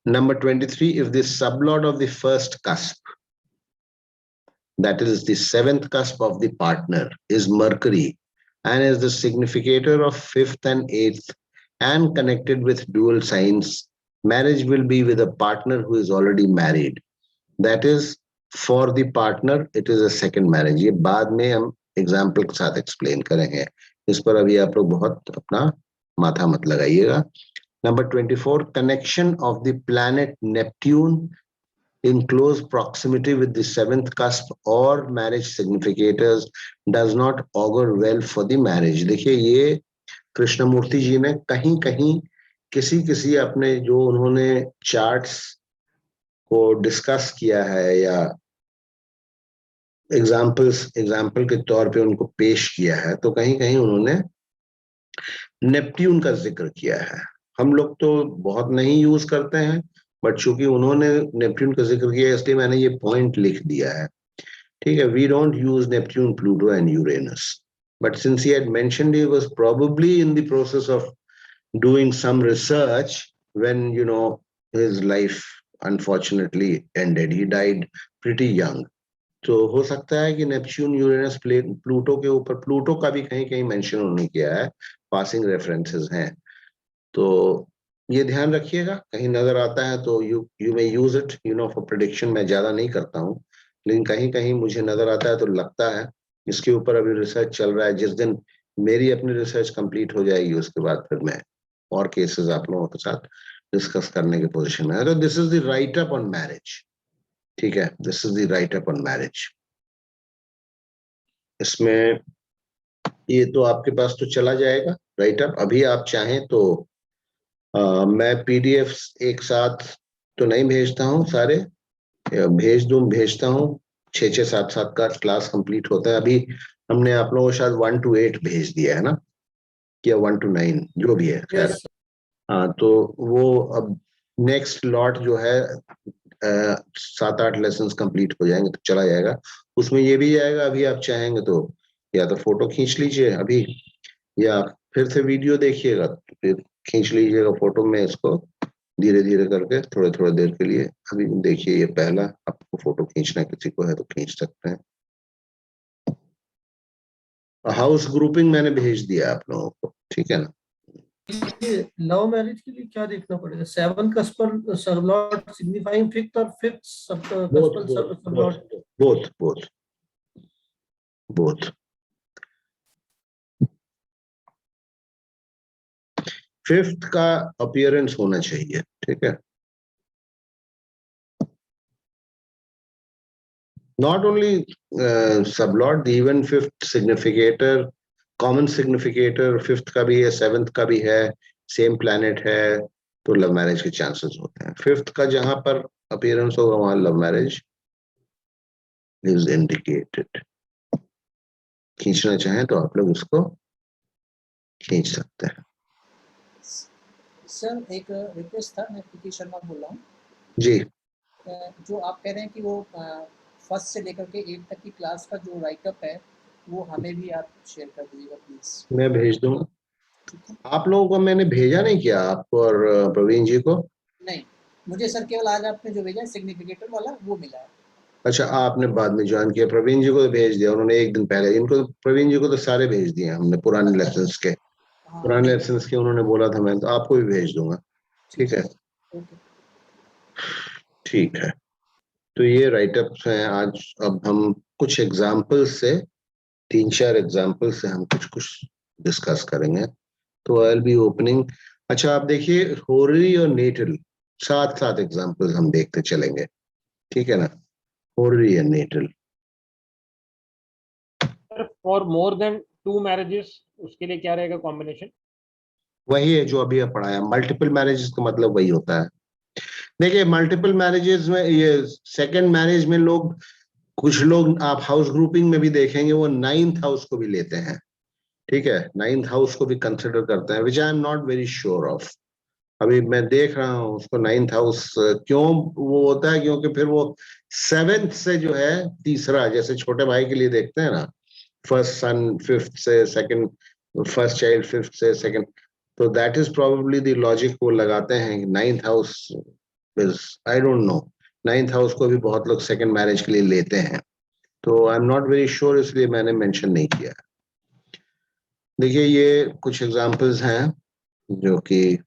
Number 23, if the sublot of the first cusp, that is the 7th cusp of the partner, is Mercury and is the significator of 5th and 8th and connected with dual signs, marriage will be with a partner who is already married. That is, for the partner, it is a second marriage. ये बाद में हम एग्जाम्पल के साथ एक्सप्लेन करेंगे. इस पर अभी आप लोग बहुत अपना माथा मत लगाइएगा. Number 24, connection of the planet Neptune in close proximity with the 7th cusp or marriage significators does not augur well for the marriage. देखिए ये कृष्णमूर्ति जी ने कहीं कहीं किसी अपने जो उन्होंने चार्ट्स को डिस्कस किया है या एग्जाम्पल के तौर पे उनको पेश किया है, तो कहीं कहीं उन्होंने नेपट्यून का जिक्र किया है. हम लोग तो बहुत नहीं यूज करते हैं, बट चूंकि उन्होंने नेपट्यून का जिक्र किया इसलिए मैंने ये पॉइंट लिख दिया है. ठीक है, we don't use Neptune, Pluto and Uranus, but since he had mentioned he was probably in the process of doing some research when you know his life unfortunately ended. He died pretty young. तो हो सकता है कि नेपच्यून, यूरेनस, प्लूटो के ऊपर, प्लूटो का भी कहीं कहीं मेंशन उन्होंने किया है, पासिंग रेफरेंसेस हैं. तो ये ध्यान रखिएगा, कहीं नजर आता है तो you may use it for prediction. मैं ज्यादा नहीं करता हूँ, लेकिन कहीं कहीं मुझे नजर आता है तो लगता है. इसके ऊपर अभी रिसर्च चल रहा है. जिस दिन मेरी अपनी रिसर्च कंप्लीट हो जाएगी उसके बाद फिर मैं और केसेस आप लोगों के साथ डिस्कस करने की पोजिशन में है. तो this is the right up on marriage. ठीक है, this is the right up on marriage. इसमें ये तो आपके पास तो चला जाएगा राइट अप. अभी आप चाहें तो मैं पीडीएफ एक साथ तो नहीं भेजता हूँ, सारे भेजता हूँ. 6 7 का क्लास कंप्लीट होता है. अभी हमने आप लोगों को शायद 1 to 8 भेज दिया है ना, या 1 to 9 जो भी है. yes. हाँ, तो वो अब नेक्स्ट लॉट जो है 7-8 लेसन कंप्लीट हो जाएंगे तो चला जाएगा. उसमें ये भी जाएगा. अभी आप चाहेंगे तो या तो फोटो खींच लीजिए अभी, या फिर से वीडियो देखिएगा तो फिर खींच लीजिएगा फोटो में. इसको धीरे धीरे करके थोड़े देर के लिए अभी देखिए. ये पहला, आपको फोटो खींचना किसी को है तो खींच सकते हैं. हाउस ग्रुपिंग मैंने भेज दिया आप लोगों को, ठीक है ना. लव मैरिज के लिए क्या देखना पड़ेगा? 7 कस्प पर सबलॉट सिग्निफाइंग फिफ्थ और फिफ्थ सबलॉट बोथ. फिफ्थ का अपीयरेंस होना चाहिए. ठीक है, not only sublot, even fifth significator, common significator fifth का भी है, 7th का भी है, सेम प्लैनेट है, तो लव मैरिज के चांसेस होते हैं. फिफ्थ का जहां पर अपीयरेंस होगा वहां लव मैरिज इज इंडिकेटेड. खींचना चाहें तो आप लोग इसको खींच सकते हैं. सर एक रिक्वेस्ट था, मैं पीके शर्मा बोल रहा हूँ जी. जो आप कह रहे हैं कि वो फर्स्ट से लेकर के 8 तक की क्लास का जो राइटअप है वो हमें भी आप शेयर कर दीजिएगा प्लीज. मैं भेज दूंगा. आप लोगों को मैंने भेजा नहीं किया, आपको और प्रवीण जी को? नहीं, मुझे सर केवल आज आपने जो भेजा सिग्निफिकेटर वाला वो मिला है. अच्छा, आपने बाद में ज्वाइन किया. प्रवीण जी को तो भेज दिया उन्होंने एक दिन पहले. इनको, प्रवीण जी को तो सारे भेज दिए हमने, पुराने लेसन्स के. पुराने लेसन्स के उन्होंने बोला था, मैं तो आपको भी भेज दूंगा. ठीक है, ओके। ठीक है, तो ये राइटअप्स हैं आज। अब हम कुछ एग्जाम्पल्स से, 3-4 एग्जाम्पल से हम कुछ डिस्कस करेंगे। तो आई विल बी ओपनिंग। अच्छा, आप देखिए होररी और नेटल, साथ साथ एग्जाम्पल्स हम देखते चलेंगे, ठीक है ना? Horary and natal. For more than 2 marriages उसके लिए क्या रहेगा कॉम्बिनेशन? वही है जो अभी पढ़ाया, मल्टीपल मैरिजेस का मतलब वही होता है। देखिए मल्टीपल मैरिजेस में, ये सेकंड मैरिज में लोग, कुछ लोग आप हाउस ग्रुपिंग में भी देखेंगे वो 9th हाउस को भी लेते हैं, ठीक है? 9th हाउस को भी कंसिडर करते हैं, which I am not very sure of. अभी मैं देख रहा हूँ उसको 9th हाउस क्यों वो होता है, क्योंकि फिर वो 7th से जो है तीसरा, जैसे छोटे भाई के लिए देखते हैं ना, फर्स्ट सन 5th से, सेकंड फर्स्ट चाइल्ड 5th से सेकंड, तो that is probably the logic वो लगाते हैं। 9th house is, I don't know, 9th house को भी बहुत लोग सेकंड मैरिज के लिए लेते हैं, तो आई एम नॉट वेरी श्योर, इसलिए मैंने मेंशन नहीं किया। देखिए ये कुछ एग्जांपल्स हैं जो कि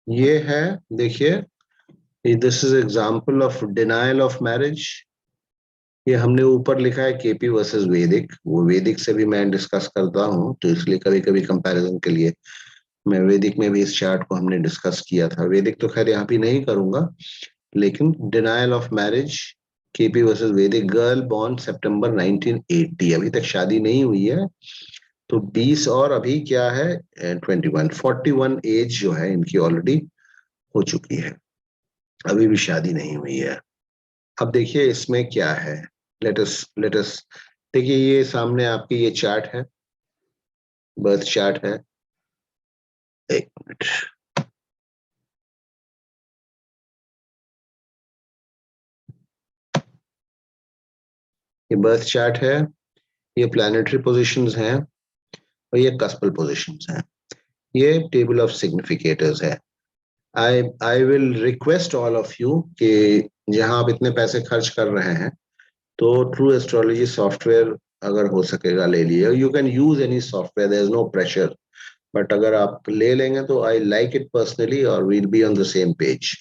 ये है, देखिए this is example of denial of marriage. ये हमने ऊपर लिखा है केपी वर्सेस वैदिक, वो वैदिक से भी मैं डिस्कस करता हूँ, तो इसलिए कभी कभी कंपैरिजन के लिए मैं वैदिक में भी इस चार्ट को हमने डिस्कस किया था। वैदिक तो खैर यहाँ भी नहीं करूंगा, लेकिन denial of marriage KP versus वैदिक, गर्ल बॉर्न सितंबर 1980, अभी तक शादी नहीं हुई है, तो 20 और अभी क्या है 21, 41 एज जो है इनकी ऑलरेडी हो चुकी है, अभी भी शादी नहीं हुई है। अब देखिए इसमें क्या है, लेटस देखिए, ये सामने आपके ये चार्ट है, बर्थ चार्ट है। एक मिनट, ये बर्थ चार्ट है, ये प्लैनेटरी पोजीशंस हैं, और ये कस्पल पोजीशंस हैं। ये टेबल ऑफ सिग्निफिकेटर्स है। I will request all of you कि जहां आप इतने पैसे खर्च कर रहे हैं, तो ट्रू एस्ट्रोलॉजी सॉफ्टवेयर अगर हो सकेगा ले लिए। You can use any software, there is no pressure, but अगर आप ले लेंगे तो आई लाइक इट पर्सनली और we'll be on the same page.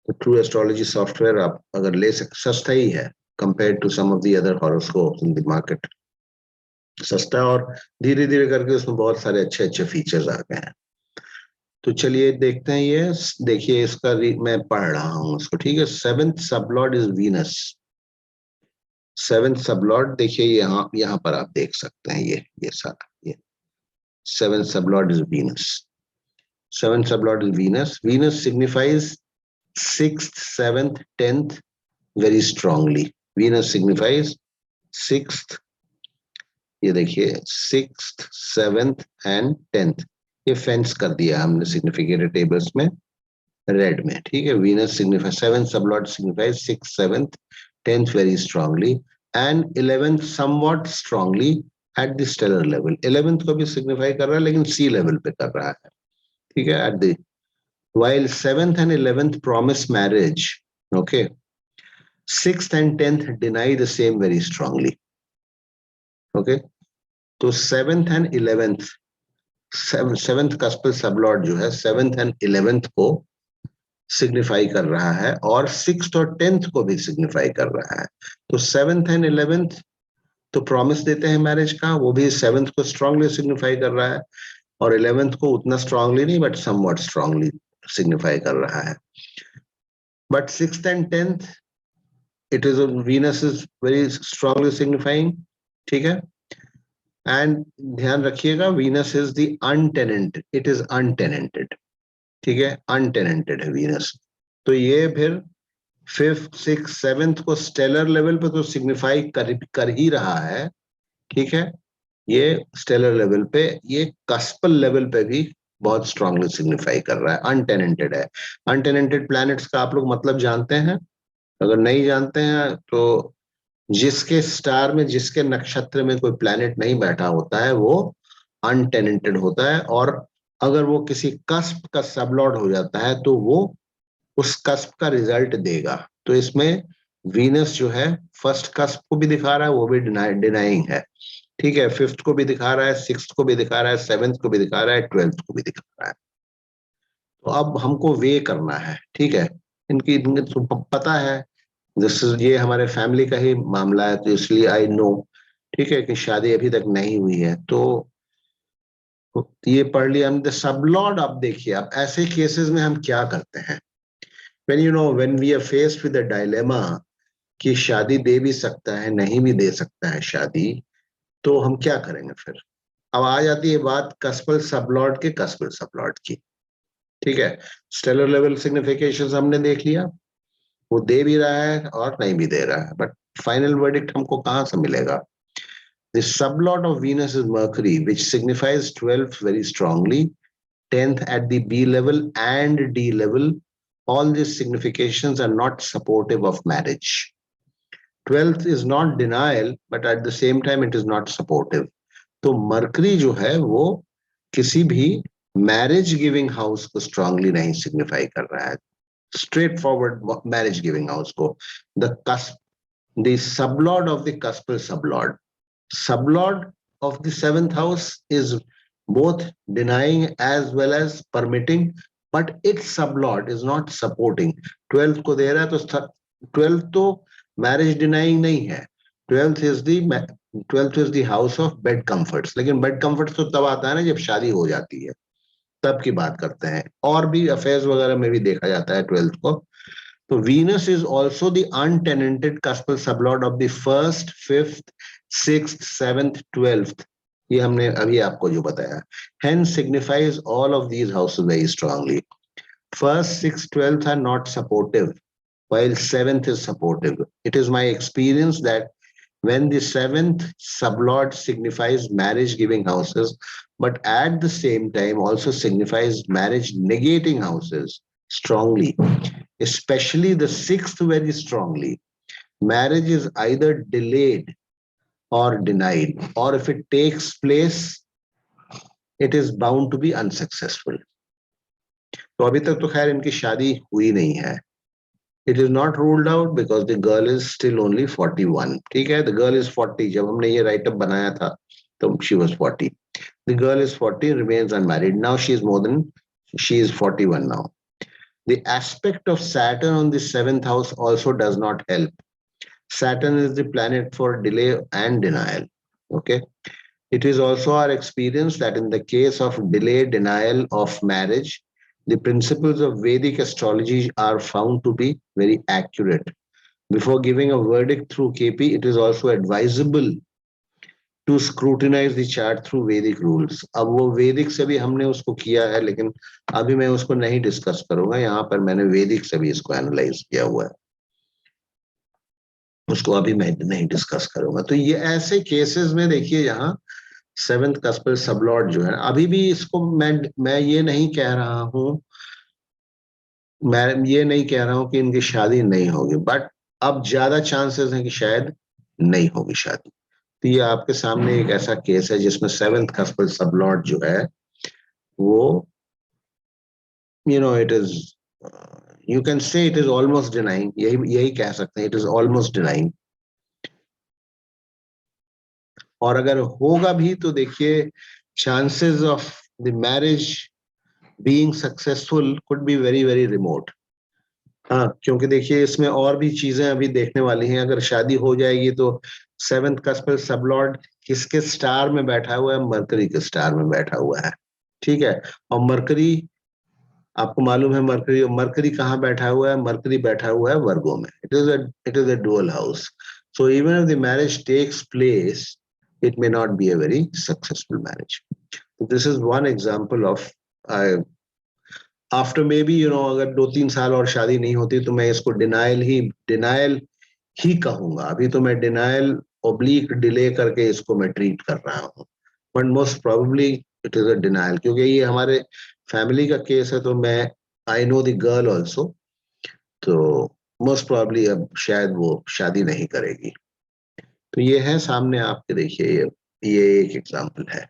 तो ट्रू एस्ट्रोलॉजी सॉफ्टवेयर आप अगर ले सस्ता ही है compare to some of the other horoscopes in the market, सस्ता, और धीरे धीरे करके उसमें बहुत सारे अच्छे अच्छे फीचर्स आ गए हैं। तो चलिए देखते हैं ये, देखिए इसका मैं पढ़ रहा हूँ उसको, ठीक है? 7th sublord is Venus. 7th sublord देखिए यहाँ यहाँ पर आप देख सकते हैं, ये सारा, ये 7th sublord is Venus. 7th sublord is Venus. Venus signifies 6th 7th 10th very strongly. Venus signifies 6th, ये देखिए 6th 7th and 10th, ये फेंस कर दिया हमने सिग्निफिकेटर टेबल्स में रेड में, ठीक है? Venus signifies 7th sublord signifies 6th 7th 10th very strongly and 11th somewhat strongly at the stellar level. 11th को भी सिग्निफाई कर रहा है लेकिन सी लेवल पे कर रहा है, ठीक है? at the while 7th and 11th promise marriage, okay, 6th and 10th deny the same very strongly, okay? तो 7th and 11th, 7th कस्पल sublord जो है 7th and 11th को सिग्निफाई कर रहा है और 6th और 10th को भी सिग्निफाई कर रहा है। तो 7th and 11th तो प्रॉमिस देते हैं मैरिज का, वो भी 7th को स्ट्रांगली सिग्निफाई कर रहा है, और 11th को उतना स्ट्रांगली नहीं बट समवट स्ट्रांगली सिग्निफाई कर रहा है। But 6th and 10th it is Venus is very strongly signifying, ठीक है? एंड ध्यान रखिएगा Venus is the untenanted, it is untenanted, ठीक है? अनटेनेंटेड है वीनस। तो ये फिर 5th 6th 7th को स्टेलर लेवल पे तो सिग्निफाई कर ही रहा है, ठीक है? ये स्टेलर लेवल पे, ये कस्पल लेवल पे भी बहुत स्ट्रांगली सिग्निफाई कर रहा है, अनटेनेंटेड है। अनटेनेंटेड प्लैनेट्स का आप लोग मतलब जानते हैं? अगर नहीं जानते हैं तो जिसके स्टार में, जिसके नक्षत्र में कोई प्लैनेट नहीं बैठा होता है वो अनटेनेंटेड होता है, और अगर वो किसी कस्प का सबलॉर्ड हो जाता है तो वो उस कस्प का रिजल्ट देगा। तो इसमें वीनस जो है फर्स्ट कस्प को भी दिखा रहा है, वो भी डिनाइंग है, ठीक है, फिफ्थ को भी दिखा रहा है, सिक्स्थ को भी दिखा रहा है, सेवेंथ को भी दिखा रहा है, ट्वेल्थ को भी दिखा रहा है। तो अब हमको वे करना है, ठीक है, इनकी तो पता है, जैसे ये हमारे फैमिली का ही मामला है, तो इसलिए आई नो, ठीक है, कि शादी अभी तक नहीं हुई है। तो ये पढ़ लिया हमने सबलॉर्ड। अब देखिए, अब ऐसे केसेस में हम क्या करते हैं, when we are faced with a dilemma कि शादी दे भी सकता है नहीं भी दे सकता है शादी, तो हम क्या करेंगे फिर। अब आ जाती है बात कस्पल सबलॉर्ड के कस्पल सबलॉर्ड की, ठीक है। स्टेलर लेवल सिग्निफिकेशंस हमने देख लिया, वो दे भी रहा है और नहीं भी दे रहा है, बट फाइनल वर्डिक्ट हमको कहां से मिलेगा। The sublord of Venus is Mercury, which signifies 12th very strongly, 10th at the B level and D level. All these significations are not supportive of marriage. 12th is not denial, but at the same time it is not supportive. तो मरकरी जो है वो किसी भी मैरिज गिविंग हाउस को स्ट्रांगली नहीं सिग्निफाई कर रहा है, straight forward marriage giving house को। The sublord of the cuspal sublord of the seventh house is both denying as well as permitting, but its sublord is not supporting। 12th को दे रहा है, तो 12th तो मैरिज डिनाइंग नहीं है, 12th is the house of bed comforts। लेकिन बेड कम्फर्ट्स तो तब आता है ना जब शादी हो जाती है, तब की बात करते हैं, और भी अफेयर्स वगैरह में भी देखा जाता है 12th को। तो Venus is also the untenanted cuspal sublord of the first, fifth, sixth, seventh, twelfth, ये हमने अभी आपको जो बताया। Hence signifies all of these houses very strongly. First, sixth, 12th are not supportive, while seventh is supportive. It is my experience that when the seventh sublord signifies marriage giving houses, but at the same time also signifies marriage negating houses strongly, especially the sixth very strongly, marriage is either delayed or denied, or if it takes place, it is bound to be unsuccessful. तो अभी तक तो खैर इनकी शादी हुई नहीं है। It is not ruled out because the girl is still only 41, ठीक है, the girl is 40, जब हमने ये राइटअप बनाया था तो she was 40, the girl is 40, remains unmarried, now she is 41 now. The aspect of Saturn on the seventh house also does not help. Saturn is the planet for delay and denial. Okay. It is also our experience that in the case of delay, denial of marriage, the principles of Vedic astrology are found to be very accurate. Before giving a verdict through KP, it is also advisable to scrutinize the chart through Vedic rules. अब वो Vedic से भी हमने उसको किया है, लेकिन अभी मैं उसको नहीं डिस्कस करूंगा, यहाँ पर मैंने Vedic से भी इसको एनालाइज किया हुआ है, उसको अभी मैं नहीं डिस्कस करूंगा। तो ये ऐसे केसेस में देखिए, यहाँ सेवेंथ कस्पल सबलॉर्ड जो है, अभी भी इसको मैं ये नहीं कह रहा हूं, मैं ये नहीं कह रहा हूं कि इनकी शादी नहीं होगी, बट अब ज्यादा चांसेस हैं कि शायद नहीं होगी शादी। तो ये आपके सामने एक ऐसा केस है जिसमें सेवेंथ कस्पल सबलॉर्ड जो है वो it is, you can say it is almost denying, यही कह सकते हैं, इट इज ऑलमोस्ट डिनाइंग। और अगर होगा भी तो देखिए chances of the marriage being successful could be very very remote. हाँ, क्योंकि देखिए इसमें और भी चीजें अभी देखने वाली हैं। अगर शादी हो जाएगी तो सेवेंथ कस्पल सबलॉर्ड किसके स्टार में बैठा हुआ है, मरकरी के स्टार में बैठा हुआ है, ठीक है। और मरकरी, आपको मालूम है मरकरी कहाँ बैठा हुआ है, मरकरी बैठा हुआ है वर्गो में। It is a dual house, so even if the marriage takes place, it may not be a very successful marriage. So this is one example of after maybe अगर 2-3 साल और शादी नहीं होती तो मैं इसको डिनायल ही कहूंगा। अभी तो मैं डिनायल ऑब्लिक डिले करके इसको मैं ट्रीट कर रहा हूँ, but most probably it is a denial, क्योंकि ये हमारे फैमिली का केस है। तो मैं I know the girl also, तो मोस्ट प्रोबेबली अब शायद वो शादी नहीं करेगी। तो ये है सामने आपके, देखिए ये एक एग्जाम्पल है।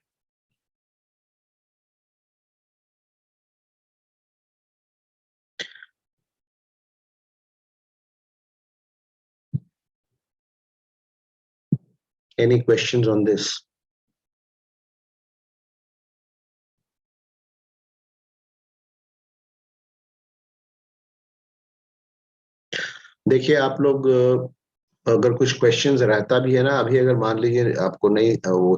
Any questions on this? देखिए आप लोग अगर कुछ क्वेश्चंस रहता भी है ना, अभी अगर मान लीजिए आपको नहीं वो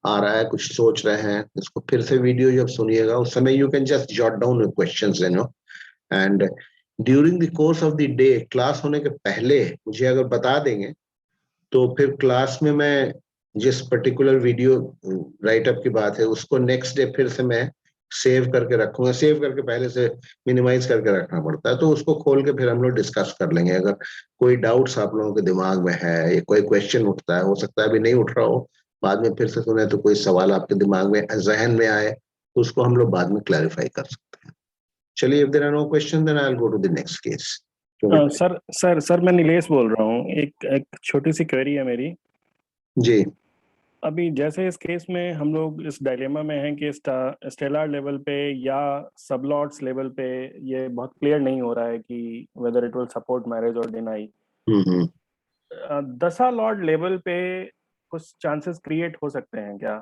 आ रहा है, कुछ सोच रहे हैं, इसको फिर से वीडियो जब सुनिएगा उस समय you can just jot down questions and during the course of the day, class होने के पहले मुझे अगर बता देंगे तो फिर क्लास में मैं जिस पर्टिकुलर वीडियो राइटअप की बात है उसको नेक्स्ट डे फिर से मैं सेव करके रखूंगा। सेव करके पहले से मिनिमाइज करके रखना पड़ता है, तो उसको खोल के फिर हम लोग डिस्कस कर लेंगे। अगर कोई डाउट्स आप लोगों के दिमाग में है या कोई क्वेश्चन उठता है, हो सकता है अभी नहीं उठ रहा हो, बाद में फिर से सुने तो कोई सवाल आपके दिमाग में जहन में आए तो उसको हम लोग बाद में क्लैरिफाई कर सकते हैं। चलिए, if there are no questions then I'll go to the next case. Sir मैं नीलेश बोल रहा हूँ। एक छोटी सी क्वेरी है मेरी जी। अभी जैसे इस केस में हम लोग इस डायलेमा में हैं कि स्टेलर लेवल पे या सबलॉट्स लेवल पे ये बहुत क्लियर नहीं हो रहा है कि whether it will support marriage और डिनाई। दशा लॉर्ड लेवल पे कुछ चांसेस क्रिएट हो सकते हैं क्या?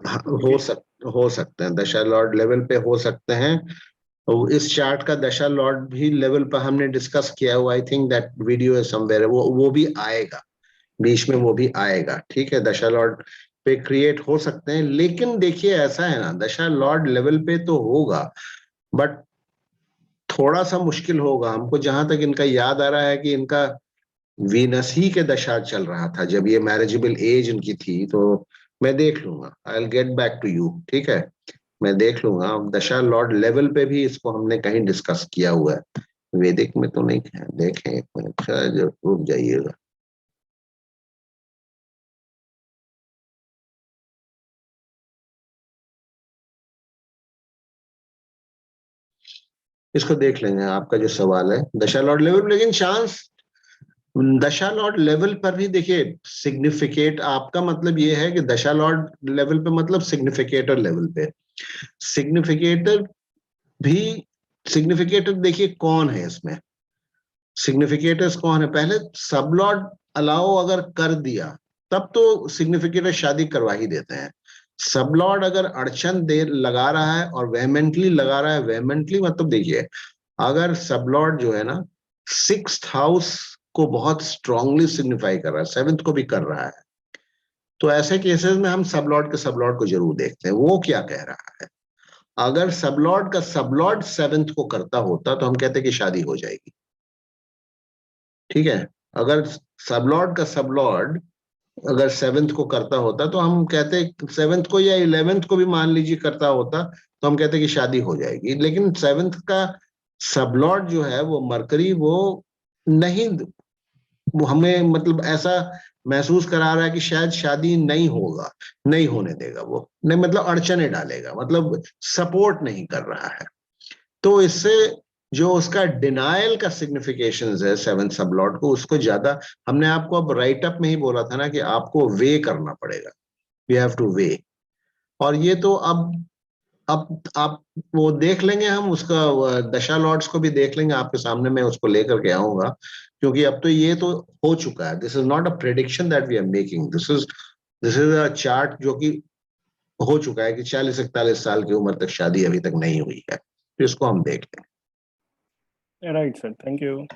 हो सकते हैं, दशा लॉर्ड लेवल पे हो सकते हैं। इस चार्ट का दशा लॉर्ड भी लेवल पर हमने डिस्कस किया हुआ, आई थिंक दैट वीडियो है समवेयर, वो भी आएगा बीच में, वो भी आएगा। ठीक है, दशा लॉर्ड पे क्रिएट हो सकते हैं, लेकिन देखिए ऐसा है ना, दशा लॉर्ड लेवल पे तो होगा बट थोड़ा सा मुश्किल होगा। हमको जहां तक इनका याद आ रहा है कि इनका वीनस ही के दशा चल रहा था जब ये मैरिजेबल एज इनकी थी, तो मैं देख लूंगा, I will get back to you. ठीक है, मैं देख लूंगा। दशा लॉर्ड लेवल पे भी इसको हमने कहीं डिस्कस किया हुआ है, वैदिक में तो नहीं है। देखें एक मिनट, रुक जाइएगा। इसको देख लेंगे, आपका जो सवाल है दशा लॉर्ड लेवल। लेकिन चांस दशा लॉर्ड लेवल पर भी देखिए, सिग्निफिकेट आपका मतलब ये है कि दशा लॉर्ड लेवल पे मतलब सिग्निफिकेटर लेवल पे। सिग्निफिकेटर भी, सिग्निफिकेटर देखिए कौन है इसमें, सिग्निफिकेटर्स कौन है। पहले सब लॉर्ड अलाउ अगर कर दिया तब तो सिग्निफिकेटर शादी करवा ही देते हैं। सब लॉर्ड अगर अड़चन दे लगा रहा है और वेहमेंटली लगा रहा है, वेहमेंटली मतलब देखिए, अगर सब लॉर्ड जो है ना 6th हाउस को बहुत स्ट्रांगली सिग्निफाई कर रहा है, 7th को भी कर रहा है, तो ऐसे केसेस में हम सब लॉर्ड को जरूर देखते हैं वो क्या कह रहा है। अगर सब लॉर्ड का सब लॉर्ड 7th को करता होता तो हम कहते कि शादी हो जाएगी। ठीक है, अगर सब लॉर्ड का सब लॉर्ड अगर 7th को करता होता तो हम कहते 7th को या 11th को भी मान लीजिए करता होता तो हम कहते कि शादी हो जाएगी। लेकिन 7th का सब लॉर्ड जो है वो मरकरी, वो नहीं, वो हमें मतलब ऐसा महसूस करा रहा है कि शायद शादी नहीं होगा, नहीं होने देगा, वो नहीं मतलब अड़चने डालेगा, मतलब सपोर्ट नहीं कर रहा है। तो इससे जो उसका डिनायल का सिग्निफिकेशन है 7th सब लॉर्ड को, उसको ज्यादा, हमने आपको अब राइटअप में ही बोला था ना कि आपको वे करना पड़ेगा, वी हैव टू वे। और ये तो अब आप वो देख लेंगे, हम उसका दशा लॉर्ड्स को भी देख लेंगे, आपके सामने मैं उसको लेकर के आऊंगा, क्योंकि अब तो ये तो हो चुका है। This is not a prediction that we are making, this is a chart जो कि हो चुका है कि 40-41 साल की उम्र तक शादी अभी तक नहीं हुई है, तो इसको हम देख लेंगे। Right sir, thank you.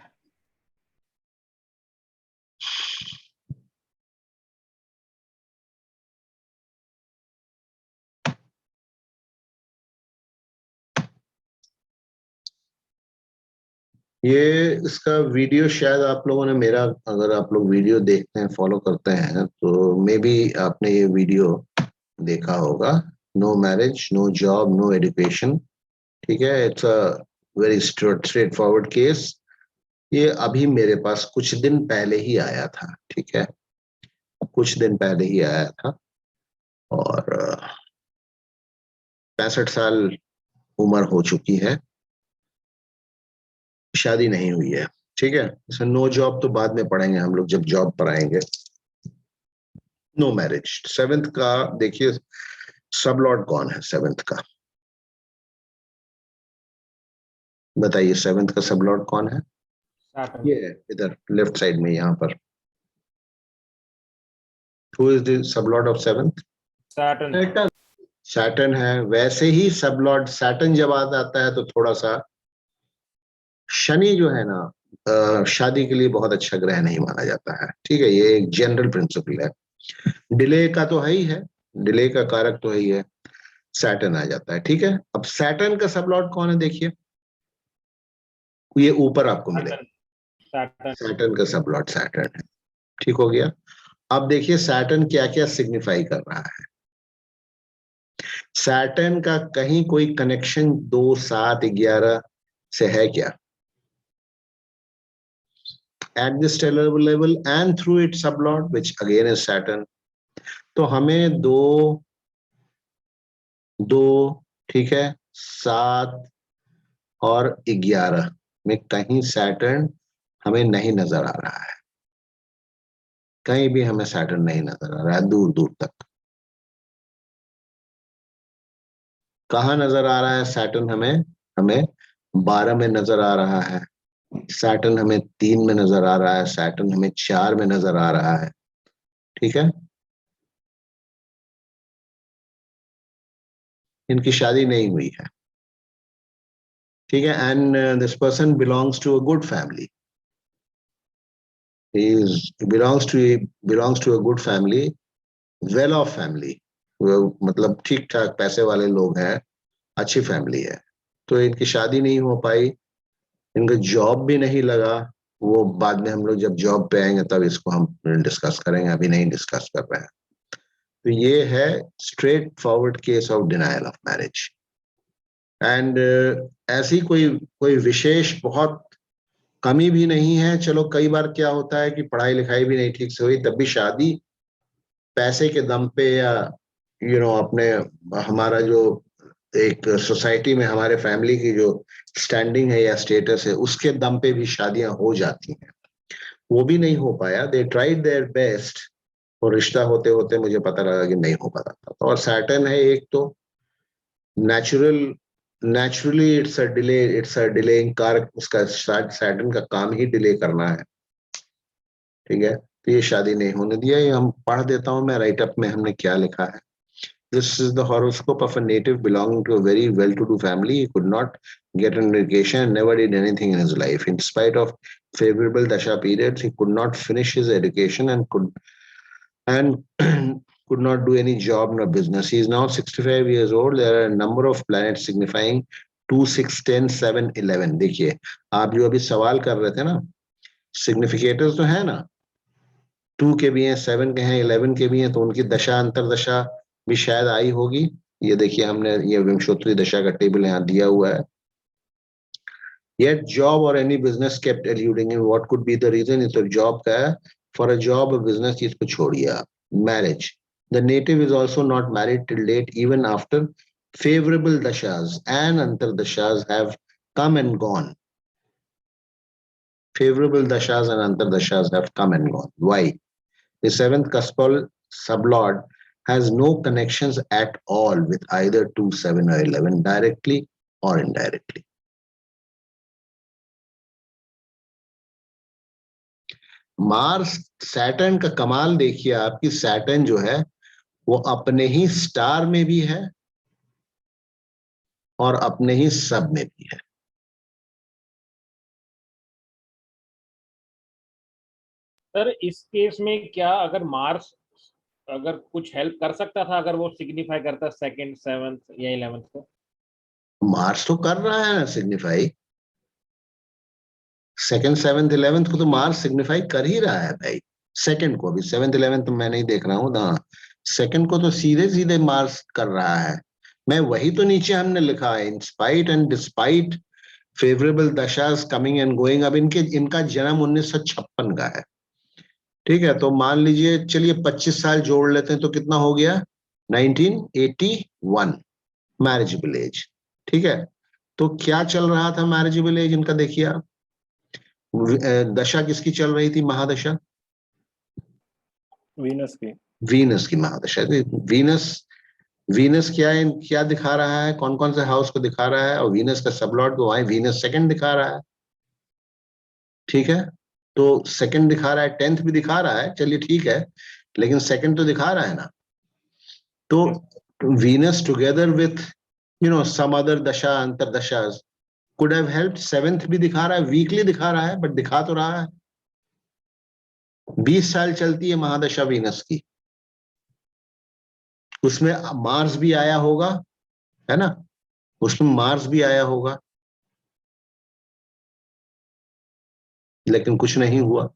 ये इसका वीडियो शायद आप लोगों ने मेरा, अगर आप लोग वीडियो देखते हैं, फॉलो करते हैं, तो मे बी आपने ये वीडियो देखा होगा। No marriage, no job, no education. ठीक है, it's a very straightforward case. ये अभी मेरे पास कुछ दिन पहले ही आया था। ठीक है, कुछ दिन पहले ही आया था और 65 साल उम्र हो चुकी है, शादी नहीं हुई है। ठीक है, सो नो जॉब तो बाद में पढ़ेंगे हम लोग जब जॉब पर आएंगे। No marriage. 7th का देखिए सब लॉर्ड कौन है 7th का, बताइए 7th का सब लॉर्ड कौन है? ये है इधर लेफ्ट साइड में, यहाँ पर Who is the sublord of 7th? Saturn. Saturn. Saturn है। वैसे ही सबलॉर्ड सैटर्न जब आ जाता है तो थोड़ा सा शनि जो है ना शादी के लिए बहुत अच्छा ग्रह नहीं माना जाता है। ठीक है, ये एक जनरल प्रिंसिपल है। डिले का तो है ही है, डिले का कारक तो है ही है, सैटर्न आ जाता है। ठीक है, अब सैटर्न का सबलॉर्ड कौन है देखिए, ये ऊपर आपको मिलेगा, Saturn. सैटर्न का सबलॉर्ड सैटर्न है। ठीक हो गया। अब देखिए सैटर्न क्या क्या सिग्निफाई कर रहा है। सैटर्न का कहीं कोई कनेक्शन 2, 7, 11 से है क्या? At the stellar level and through its sublord, which again is Saturn. तो हमें 2, 2, ठीक है, 7 और 11 में कहीं सैटर्न हमें नहीं नजर आ रहा है, कहीं भी हमें सैटर्न नहीं नजर आ रहा है दूर दूर तक। कहाँ नजर आ रहा है सैटर्न हमें? हमें 12 में नजर आ रहा है, सैटर्न हमें 3 में नजर आ रहा है, सैटर्न हमें 4 में नजर आ रहा है। ठीक है, इनकी शादी नहीं हुई है। ठीक है, and this person belongs to a good family, belongs to a good family, well off family, मतलब ठीक ठाक पैसे वाले लोग हैं, अच्छी फैमिली है। तो इनकी शादी नहीं हो पाई, इनका जॉब भी नहीं लगा। वो बाद में हम लोग जब जॉब पे आएंगे तब इसको हम डिस्कस करेंगे, अभी नहीं डिस्कस कर रहे हैं। तो ये है straight forward case of denial of marriage. And ऐसी कोई विशेष बहुत कमी भी नहीं है। चलो कई बार क्या होता है कि पढ़ाई लिखाई भी नहीं ठीक से हुई, तब भी शादी पैसे के दम पे या अपने हमारा जो एक सोसाइटी में हमारे फैमिली की जो स्टैंडिंग है या स्टेटस है उसके दम पे भी शादियां हो जाती हैं। वो भी नहीं हो पाया, दे ट्राइड देयर बेस्ट, और रिश्ता होते होते मुझे पता लगा कि नहीं हो पाता था। और सैटर्न है एक तो नेचुरली इट्स अ डिलेइंग कारक, उसका सैटर्न का काम ही डिले करना है। ठीक है, तो ये शादी नहीं होने दिया। ये हम पढ़ देता हूं मैं, राइट अप में हमने क्या लिखा है। This is the horoscope of a native belonging to a very well-to-do family. He could not get an education and never did anything in his life. In spite of favorable dasha periods, he could not finish his education and could not do any job nor business. He is now 65 years old. There are a number of planets signifying 2, 6, 10, 7, 11. देखिए, आप जो अभी सवाल कर रहे थे ना, सिग्निफिकेटर्स तो है ना, 2 के भी हैं, 7 के हैं, 11 के भी हैं, तो उनकी दशा अंतरदशा भी शायद आई होगी। ये देखिए, हमने ये विंशोत्तरी दशा का टेबल यहाँ दिया हुआ है। Yet job or any business kept eluding him. What could be the reason? इस जॉब का है, for a job or business चीज को छोड़िए आप। Marriage. The native is also not married till date, even after favorable dashas and antardashas have come and gone. Favorable dashas and antardashas have come and gone. Why? The 7th cuspal sublord has no connections at all with either 2, 7 or 11, directly or indirectly. Mars Saturn का कमाल देखिए आपकी, सैटर्न जो है वो अपने ही स्टार में भी है और अपने ही सब में भी है। सर इस केस में क्या अगर मार्स अगर कुछ हेल्प कर सकता था, अगर वो सिग्निफाई करता 2nd, 7th या 11th को? मार्स तो कर रहा है ना सिग्निफाई, 2nd, 7th, 11th को तो मार्स सिग्निफाई कर ही रहा है भाई। 2nd को, अभी 7th, 11th तो मैं नहीं देख रहा हूँ ना, 2nd को तो सीधे सीधे मार्स कर रहा है। मैं वही तो नीचे हमने लिखा है, in spite and despite favourable dashas coming and going. अब इनका जन्म 1956 का है। ठीक है, तो मान लीजिए, चलिए 25 साल जोड़ लेते हैं तो कितना हो गया, 1981 मैरिजेबल एज। ठीक है, तो क्या चल रहा था मैरिजेबल एज इनका, देखिए आप, दशा किसकी चल रही थी, महादशा? वीनस की महादशा। वीनस क्या दिखा रहा है, कौन कौन से हाउस को दिखा रहा है, और वीनस का सबलॉर्ड को वहां वीनस 2nd दिखा रहा है। ठीक है, तो 2nd दिखा रहा है, 10th भी दिखा रहा है, चलिए ठीक है, लेकिन सेकंड तो दिखा रहा है ना। तो Venus together with some other दशा अंतरदशा कुड हैव हेल्प्ड। सेवेंथ भी दिखा रहा है, वीकली दिखा रहा है, बट दिखा तो रहा है। 20 साल चलती है महादशा वीनस की, उसमें मार्स भी आया होगा, है ना, उसमें मार्स भी आया होगा, लेकिन कुछ नहीं हुआ।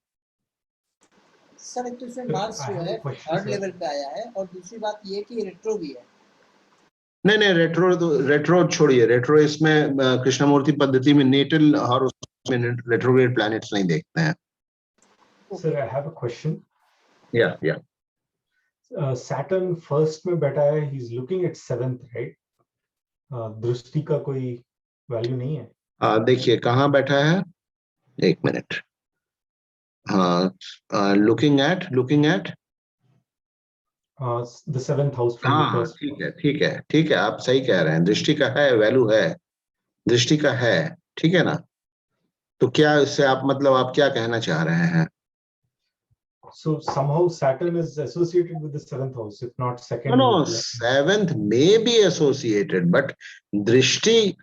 सर एक तो इसमें मार्स जो है थर्ड लेवल पे आया है, और दूसरी बात ये कि रेट्रो भी है। नहीं नहीं, रेट्रो छोड़िए, रेट्रो इसमें कृष्णमूर्ति पद्धति में नेटल और उसमें रेट्रोग्रेड प्लैनेट्स नहीं देखते हैं। Sir, I have a question. या Saturn फर्स्ट में बैठा है, he is looking at 7th, right? दृष्टि का कोई वैल्यू नहीं है? देखिए कहाँ बैठा है, एक मिनट। हाँ, looking at The 7th house from the हाँ, first. ठीक है, आप सही कह रहे हैं, दृष्टि का है, वैल्यू है, दृष्टि का है, ठीक है ना। तो क्या इससे आप मतलब आप क्या कहना चाह रहे हैं? So somehow Saturn is associated with the 7th house, if not second. No, with the- 7th may be associated, but दृष्टि,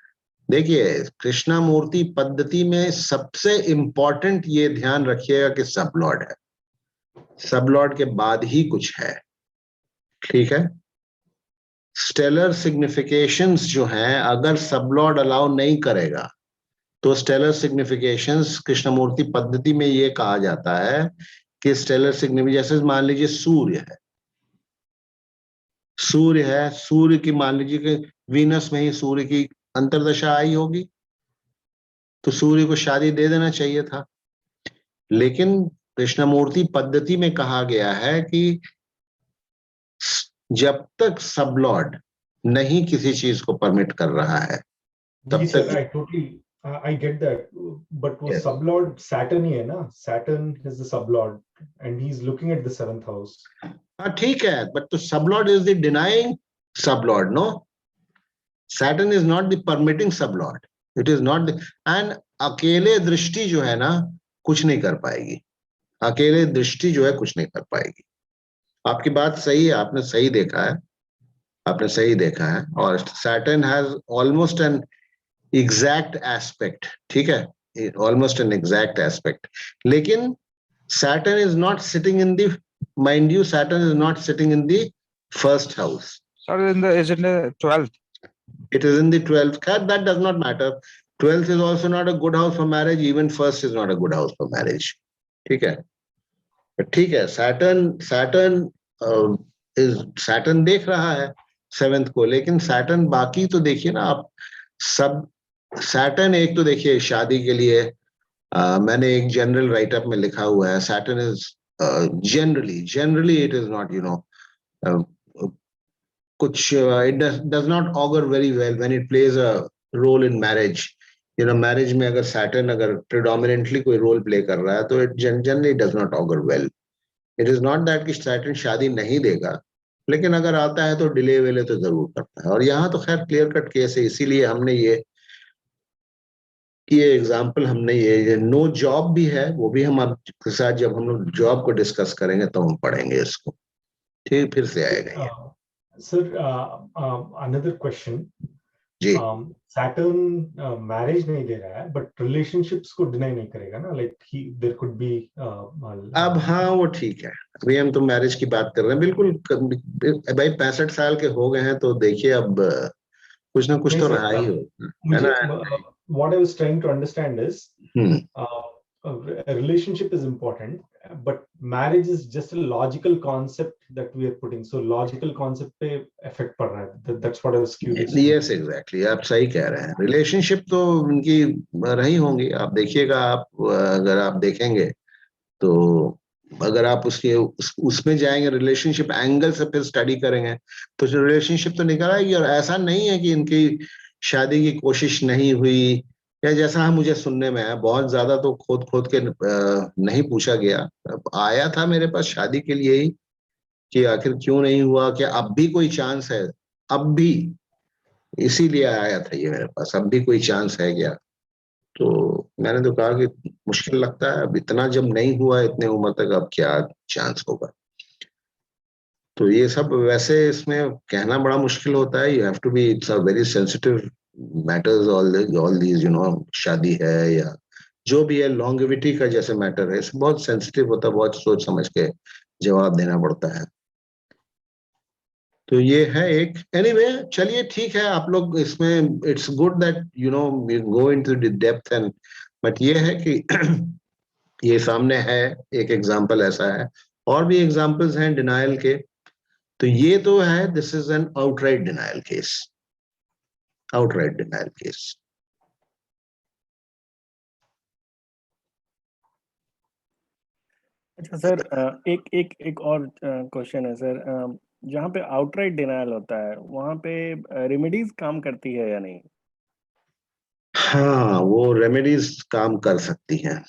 देखिए कृष्णमूर्ति पद्धति में सबसे इंपॉर्टेंट ये ध्यान रखिएगा कि सब लॉर्ड है, सब लॉर्ड के बाद ही कुछ है, ठीक है। स्टेलर सिग्निफिकेशंस जो हैं, अगर सब लॉर्ड अलाउ नहीं करेगा तो स्टेलर सिग्निफिकेशंस कृष्णमूर्ति पद्धति में ये कहा जाता है कि स्टेलर सिग्निफिकेशन, जैसे मान लीजिए सूर्य है, सूर्य की मान लीजिए कि वीनस में ही सूर्य की अंतर्दशा आई होगी, तो सूर्य को शादी दे देना चाहिए था। लेकिन कृष्णमूर्ति पद्धति में कहा गया है कि जब तक सब लॉर्ड नहीं किसी चीज को परमिट कर रहा है तब जी सर, तक। I totally I get that, but वो Yes. sublord Saturn ही है ना, Saturn is the sublord and he's looking at the 7th house. हाँ ठीक है, बट तो sublord is the denying sublord, no, Saturn is not the permitting sublord, it is not. And अकेले दृष्टि जो है ना कुछ नहीं कर पाएगी, अकेले दृष्टि जो है कुछ नहीं कर पाएगी। आपकी बात सही है, आपने सही देखा है, आपने सही देखा है। और Saturn has almost an exact aspect, ठीक है, ऑलमोस्ट एन एग्जैक्ट एस्पेक्ट। लेकिन Saturn is not sitting in the, mind you, Saturn is not sitting in the first house. Sir, is in the 12th. It is in the 12th. That does not matter. 12th is also not a good house for marriage. Even first is not a good house for marriage. ठीक है, ठीक है। Saturn देख रहा है 7th को, लेकिन Saturn बाकी तो देखिए ना आप सब। Saturn एक तो देखिए शादी के लिए, मैंने एक जनरल राइटअप में लिखा हुआ है, Saturn is generally it is not, it does not augur very well when it plays a role in marriage. Marriage में अगर Saturn अगर predominantly कोई role play कर रहा है तो it generally does not augur well. It is not that कि Saturn शादी नहीं देगा, लेकिन अगर आता है तो डिले वेले तो जरूर करता है। और यहाँ तो खैर क्लियर कट केस है, इसीलिए हमने ये एग्जाम्पल, हमने ये नो जॉब भी है, वो भी हम आपके साथ जब हम लोग जॉब को डिस्कस करेंगे तो हम पढ़ेंगे इसको, ठीक, फिर से आएगा ये। Sir, another question. जी, Saturn marriage नहीं दे रहा है, but relationships को deny नहीं करेगा ना, like there could be. अब हाँ वो ठीक है, अभी हम तो मैरिज की बात कर रहे हैं, बिल्कुल भाई 65 साल के हो गए हैं तो देखिए अब कुछ ना कुछ तो रहा ही होगा, है ना। What I was trying to understand is, a relationship is important, but marriage is just a logical concept that we are putting. So logical concept पे effect पड़ रहा है. That's what I was curious. Yes, exactly. आप सही कह रहे हैं। रिलेशनशिप तो उनकी रही होंगी, आप देखिएगा, आप अगर आप देखेंगे तो अगर आप उसमें जाएंगे, रिलेशनशिप एंगल से फिर स्टडी करेंगे तो रिलेशनशिप तो निकल आएगी। और ऐसा नहीं है कि इनकी शादी की कोशिश नहीं हुई, या जैसा मुझे सुनने में है, बहुत ज्यादा तो खोद के नहीं पूछा गया, आया था मेरे पास शादी के लिए ही कि आखिर क्यों नहीं हुआ, कि अब भी कोई चांस है, अब भी, इसीलिए आया था ये मेरे पास, अब भी कोई चांस है क्या। तो मैंने तो कहा कि मुश्किल लगता है, अब इतना जब नहीं हुआ इतने उम्र तक, अब क्या चांस होगा। तो ये सब वैसे इसमें कहना बड़ा मुश्किल होता है. You have to be, it's a very sensitive matters all these, you know, शादी है या जो भी है, लॉन्गेविटी का जैसे मैटर है, बहुत सेंसिटिव होता है, बहुत सोच समझ के जवाब देना पड़ता है. तो ये है एक. एनीवे, चलिए ठीक है, आप लोग इसमें it's good that you know we go into the depth and, but ये है कि ये सामने है एक एग्जांपल ऐसा है, और भी एग्जांपल्स हैं डिनायल के. तो ये तो है, this is an outright denial case, outright denial case. अच्छा सर, एक और क्वेश्चन है सर. जहाँ पे आउटराइट डिनायल होता है वहाँ पे रेमेडीज काम करती है या नहीं? हाँ, वो रेमेडीज काम कर सकती हैं,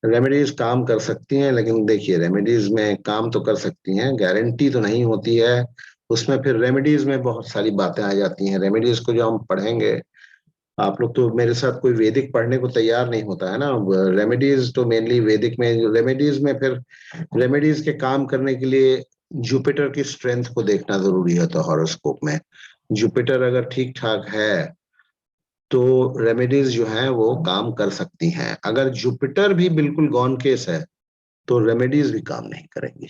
रेमेडीज काम कर सकती हैं, लेकिन देखिए रेमेडीज में काम तो कर सकती हैं, गारंटी तो नहीं होती है. उसमें फिर रेमेडीज में बहुत सारी बातें आ जाती हैं. रेमेडीज को जो हम पढ़ेंगे, आप लोग तो मेरे साथ कोई वैदिक पढ़ने को तैयार नहीं होता है ना. रेमेडीज तो मेनली वैदिक में, रेमेडीज में फिर रेमेडीज के काम करने के लिए जुपिटर की स्ट्रेंथ को देखना जरूरी होता है हॉरोस्कोप में. जुपिटर अगर ठीक ठाक है तो रेमेडीज जो है वो काम कर सकती हैं. अगर जुपिटर भी बिल्कुल गॉन केस है तो रेमेडीज भी काम नहीं करेंगी.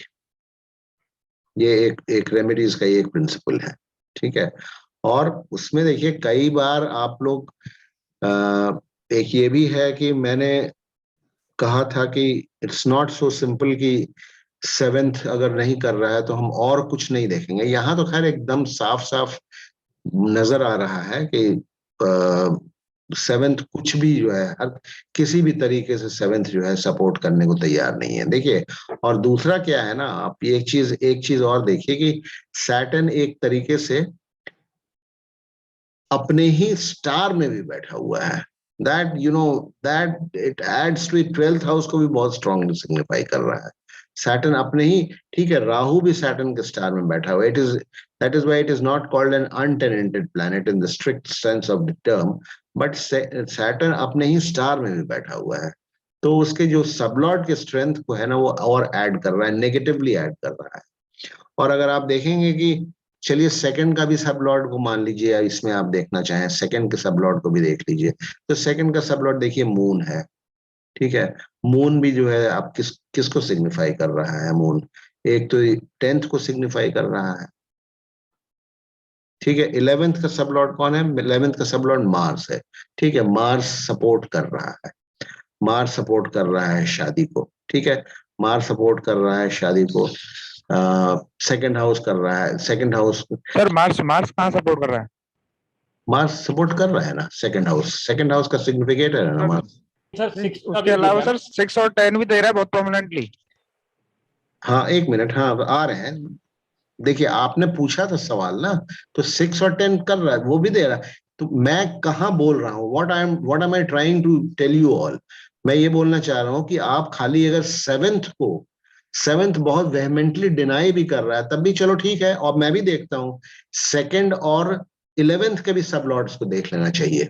ये एक रेमेडीज का एक प्रिंसिपल है, ठीक है. और उसमें देखिए कई बार आप लोग एक ये भी है कि मैंने कहा था कि इट्स नॉट सो सिंपल कि सेवेंथ अगर नहीं कर रहा है तो हम और कुछ नहीं देखेंगे. यहाँ तो खैर एकदम साफ साफ नजर आ रहा है कि सेवेंथ कुछ भी जो है, हर किसी भी तरीके से सेवेंथ जो है सपोर्ट करने को तैयार नहीं है. देखिए, और दूसरा क्या है ना, आप एक चीज और देखिए कि सैटर्न एक तरीके से अपने ही स्टार में भी बैठा हुआ है. That you know that it adds to 12th house को भी बहुत स्ट्रांगली सिग्निफाई कर रहा है. सैटर्न अपने ही, ठीक है, राहु भी सैटर्न के स्टार में बैठा हुआ है. That is why it is not called an untenanted planet in the strict sense of the term, but Saturn अपने ही स्टार में भी बैठा हुआ है. तो उसके जो सबलॉर्ड के स्ट्रेंथ को है ना, वो और ऐड कर रहा है, नेगेटिवली ऐड कर रहा है. और अगर आप देखेंगे कि चलिए सेकंड का भी सब लॉर्ड को मान लीजिए, इसमें आप देखना चाहें सेकंड के सब लॉर्ड को भी देख लीजिए, तो सेकंड का सब लॉर्ड देखिए मून है, ठीक है. मून भी जो है आप किसको सिग्निफाई कर रहा है? मून एक तो 10th को सिग्निफाई कर रहा है, ठीक है. 11th का सब लॉर्ड कौन है? 11th का सब लॉर्ड मार्स है, ठीक है. मार्स सपोर्ट कर रहा है, मार्स सपोर्ट कर रहा है शादी को, ठीक है. मार्स सपोर्ट कर रहा है शादी को. सेकंड हाउस कर रहा है, second house. Sir Mars Mars कहाँ सपोर्ट कर रहा है? मार्स सपोर्ट कर रहा है ना सेकंड हाउस का सिग्निफिकेटर है ना मार्स. सर 6 का उसके भी अलावा बोला। सर 6 और 10 भी दे रहा है बहुत प्रोमिनेंटली. हाँ, एक मिनट, हाँ आ रहे हैं. देखिए आपने पूछा था सवाल ना, तो 6 और 10 कर रहा है, वो भी दे रहा है. तो मैं कहाँ बोल रहा हूँ, what am I trying to tell you all. मैं ये बोलना चाह रहा हूँ कि आप खाली अगर सेवेंथ बहुत वेहमेंटली डिनाई भी कर रहा है तब भी चलो ठीक है, और मैं भी देखता हूँ सेकंड और 11th के भी सब लॉर्ड्स को देख लेना चाहिए,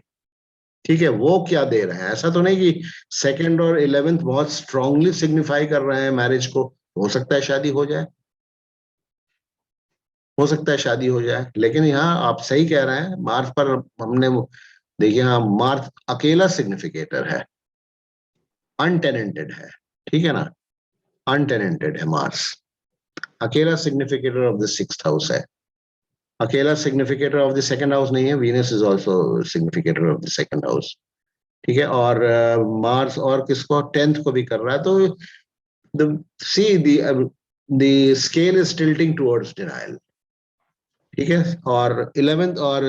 ठीक है. वो क्या दे रहे हैं, ऐसा तो नहीं कि सेकंड और 11th बहुत स्ट्रांगली सिग्निफाई कर रहे हैं मैरिज को. हो सकता है शादी हो जाए, हो सकता है शादी हो जाए, लेकिन यहाँ आप सही कह रहे हैं, मार्स पर हमने देखिए, हाँ मार्स अकेला सिग्निफिकेटर है, अनटेनेंटेड है, ठीक है ना. अनटेनेंटेड है मार्स, अकेला significator of the 6th house है, अकेला significator of the second house नहीं है. Venus is also significator of the second house, ठीक है. और मार्स और किसको 10th को भी कर रहा है. तो the scale is tilting towards denial, ठीक है. और 11th और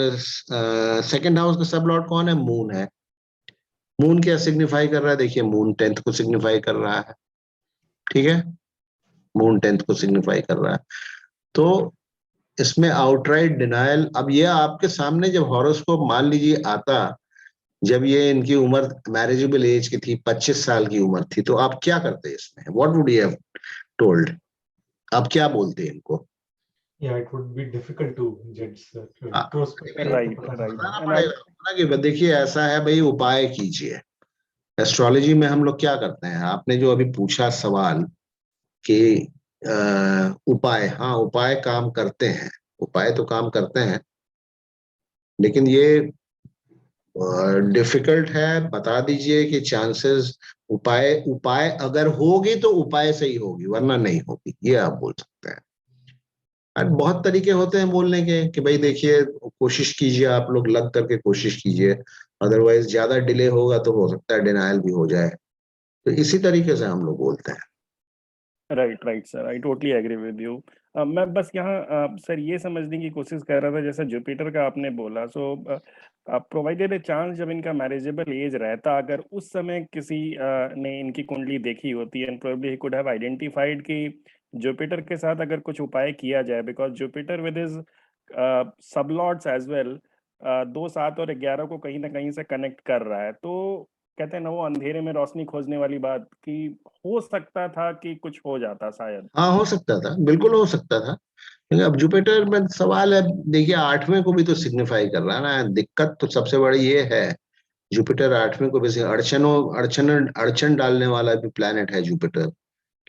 सेकंड हाउस का सब लॉर्ड कौन है? मून है. मून क्या सिग्निफाई कर रहा है? देखिए मून 10th को सिग्निफाई कर रहा है, ठीक है. मून 10th को सिग्निफाई कर रहा है. तो इसमें आउटराइट डिनायल, अब ये आपके सामने जब हॉरोस्कोप मान लीजिए आता, जब ये इनकी उम्र मैरिजेबल एज की थी, 25 साल की उम्र थी, तो आप क्या करते इसमें? What would you have told? आप क्या बोलते इनको? Yeah, it would be difficult to judge that retrospective. Right. बताना पड़ेगा कि देखिए ऐसा है भाई, उपाय कीजिए. एस्ट्रोलॉजी में हम लोग क्या करते हैं, आपने जो अभी पूछा सवाल कि उपाय, हाँ उपाय काम करते हैं, उपाय तो काम करते हैं, लेकिन ये डिफिकल्ट है। बता दीजिए कि चांसेस, उपाय उपाय अगर होगी तो उपाय से ही होगी, वरना नहीं होगी, ये आप बोल सकते हैं। और बहुत तरीके होते हैं बोलने के कि भाई देखिए कोशिश कीजिए, आप लोग लग करके कोशिश कीजिए, अदरवाइज ज्यादा डिले होगा तो हो सकता है डिनायल भी हो जाए। तो इसी तरीके से हम लोग बोलते हैं। Right right sir, I totally agree with you. मैं बस यहाँ सर ये समझने की कोशिश कर रहा था, जैसे जुपिटर का आपने बोला, सो प्रोवाइडेड ए चांस, जब इनका मैरिजेबल एज रहता, अगर उस समय किसी ने इनकी कुंडली देखी होती and probably he could have identified कि जुपिटर के साथ अगर कुछ उपाय किया जाए, because Jupiter with is sublords as well, 2, 7 और 11 को कहीं ना कहीं से कनेक्ट कर रहा है, तो कहते हैं ना वो अंधेरे में रोशनी खोजने वाली बात, कि हो सकता था कि कुछ हो जाता शायद। हाँ हो सकता था, बिल्कुल हो सकता था, लेकिन अब जुपिटर में सवाल है, देखिए 8वें को भी तो सिग्निफाई कर रहा है ना। दिक्कत तो सबसे बड़ी ये है, जुपिटर 8वें को भी अड़चन डालने वाला भी प्लैनेट है जुपिटर।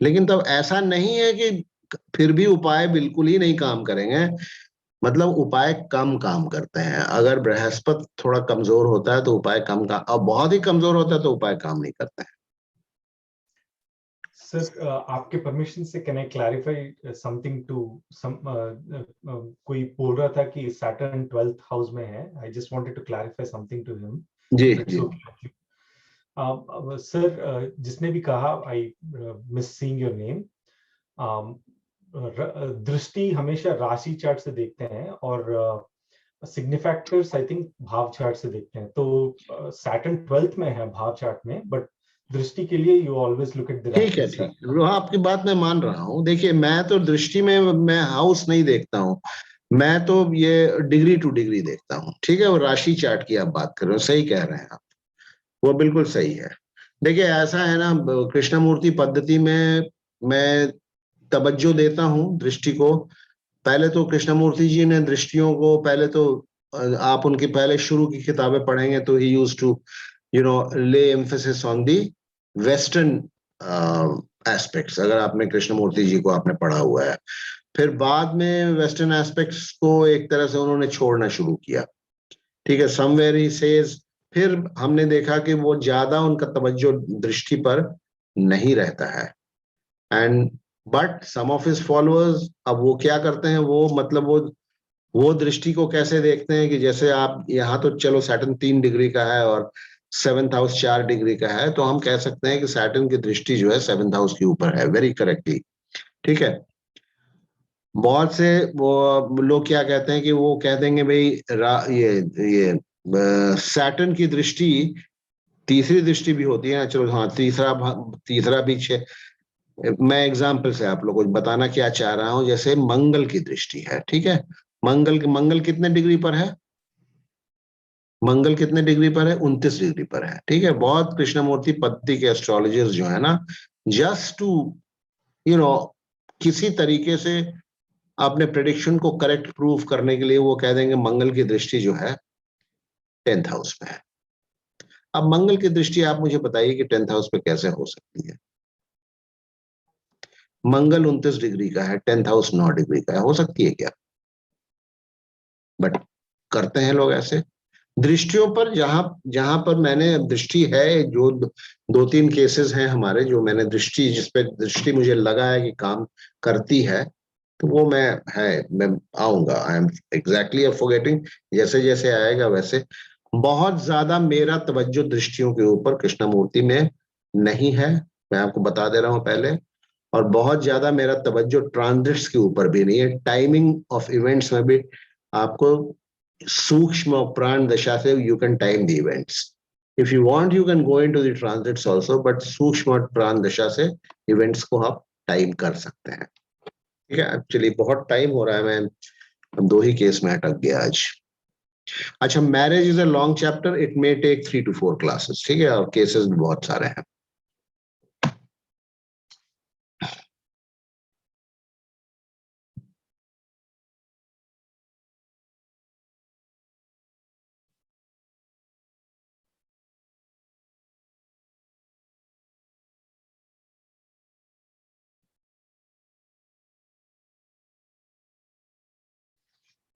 लेकिन तब ऐसा नहीं है कि फिर भी उपाय बिल्कुल ही नहीं काम करेंगे, मतलब उपाय कम काम करते हैं। अगर बृहस्पति थोड़ा कमजोर होता है तो उपाय कम का, अब बहुत ही कमजोर होता है तो उपाय काम नहीं करते हैं। सर आपके परमिशन से can I clarify something to sum, कोई बोल रहा था कि सैटर्न 12th हाउस में है, I just wanted to clarify something to him, जी इफ इट्स जी। ओके। सर जिसने भी कहा, I miss seeing your name, दृष्टि हमेशा राशि चार्ट से देखते हैं और सिग्निफैक्टर्स आई थिंक भाव चार्ट से देखते हैं। तो सैटर्न 12th में है भाव चार्ट में, बट दृष्टि के लिए you always look at the ठीक है, राशि ठीक चार्ट। है, वो आपकी बात मैं मान रहा हूँ। देखिए मैं तो दृष्टि में मैं हाउस नहीं देखता हूँ, मैं तो ये डिग्री टू डिग्री देखता हूँ। ठीक है, वो राशि चार्ट की आप बात कर रहे हो, सही कह रहे हैं आप, वो बिल्कुल सही है। देखिए ऐसा है ना, कृष्णमूर्ति पद्धति में मैं तवज्जो देता हूँ दृष्टि को। पहले तो कृष्णमूर्ति जी ने दृष्टियों को, पहले तो आप उनकी पहले शुरू की किताबें पढ़ेंगे तो ही यूज्ड टू ले emphasis on the western aspects, अगर आपने कृष्णमूर्ति जी को आपने पढ़ा हुआ है। फिर बाद में वेस्टर्न एस्पेक्ट्स को एक तरह से उन्होंने छोड़ना शुरू किया। ठीक है, समवेयर ही सेज, फिर हमने देखा कि वो ज्यादा उनका तवज्जो दृष्टि पर नहीं रहता है। And but some of his followers, अब वो क्या करते हैं, वो मतलब वो दृष्टि को कैसे देखते हैं कि जैसे आप यहाँ तो चलो सैटर्न 3 डिग्री का है और 7th हाउस 4 डिग्री का है, तो हम कह सकते हैं कि सैटर्न की दृष्टि जो है 7th हाउस के ऊपर है, वेरी करेक्टली। ठीक है, बहुत से वो लोग क्या कहते हैं कि वो कह देंगे भाई ये सैटर्न की दृष्टि, तीसरी दृष्टि भी होती है ना, चलो हाँ तीसरा भी मैं एग्जाम्पल से आप लोगों को बताना क्या चाह रहा हूं, जैसे मंगल की दृष्टि है। ठीक है, मंगल कितने डिग्री पर है, मंगल कितने डिग्री पर है, 29 डिग्री पर है। ठीक है, बहुत कृष्णमूर्ति पद्धति के एस्ट्रोलॉजर्स जो है ना, जस्ट टू यू नो किसी तरीके से अपने प्रेडिक्शन को करेक्ट प्रूव करने के लिए वो कह देंगे मंगल की दृष्टि जो है 10th हाउस में है। अब मंगल की दृष्टि आप मुझे बताइए कि 10th हाउस पे कैसे हो सकती है। मंगल 29 डिग्री का है, 10th हाउस 9 डिग्री का है, हो सकती है क्या? बट करते हैं लोग ऐसे दृष्टियों पर। जहां जहां पर मैंने दृष्टि है, जो 2-3 केसेस हैं हमारे, जो मैंने दृष्टि, जिसपे दृष्टि मुझे लगा है कि काम करती है, तो वो मैं आऊंगा। आई एम एग्जैक्टली फॉरगेटिंग, जैसे जैसे आएगा वैसे। बहुत ज्यादा मेरा तवज्जो दृष्टियों के ऊपर कृष्णमूर्ति में नहीं है, मैं आपको बता दे रहा हूं पहले। और बहुत ज्यादा मेरा तवज्जो ट्रांजिट्स के ऊपर भी नहीं है, टाइमिंग ऑफ इवेंट्स में भी आपको सूक्ष्म प्राण दशा से you can time the events. If you want you can go into the transits also, but सूक्ष्म प्राण दशा से इवेंट्स को आप टाइम कर सकते हैं। ठीक है, एक्चुअली बहुत टाइम हो रहा है, मैं 2 ही केस में अटक गया आज। अच्छा, marriage is a long chapter, it may take 3 to 4 classes. ठीक है, और केसेस भी बहुत सारे हैं।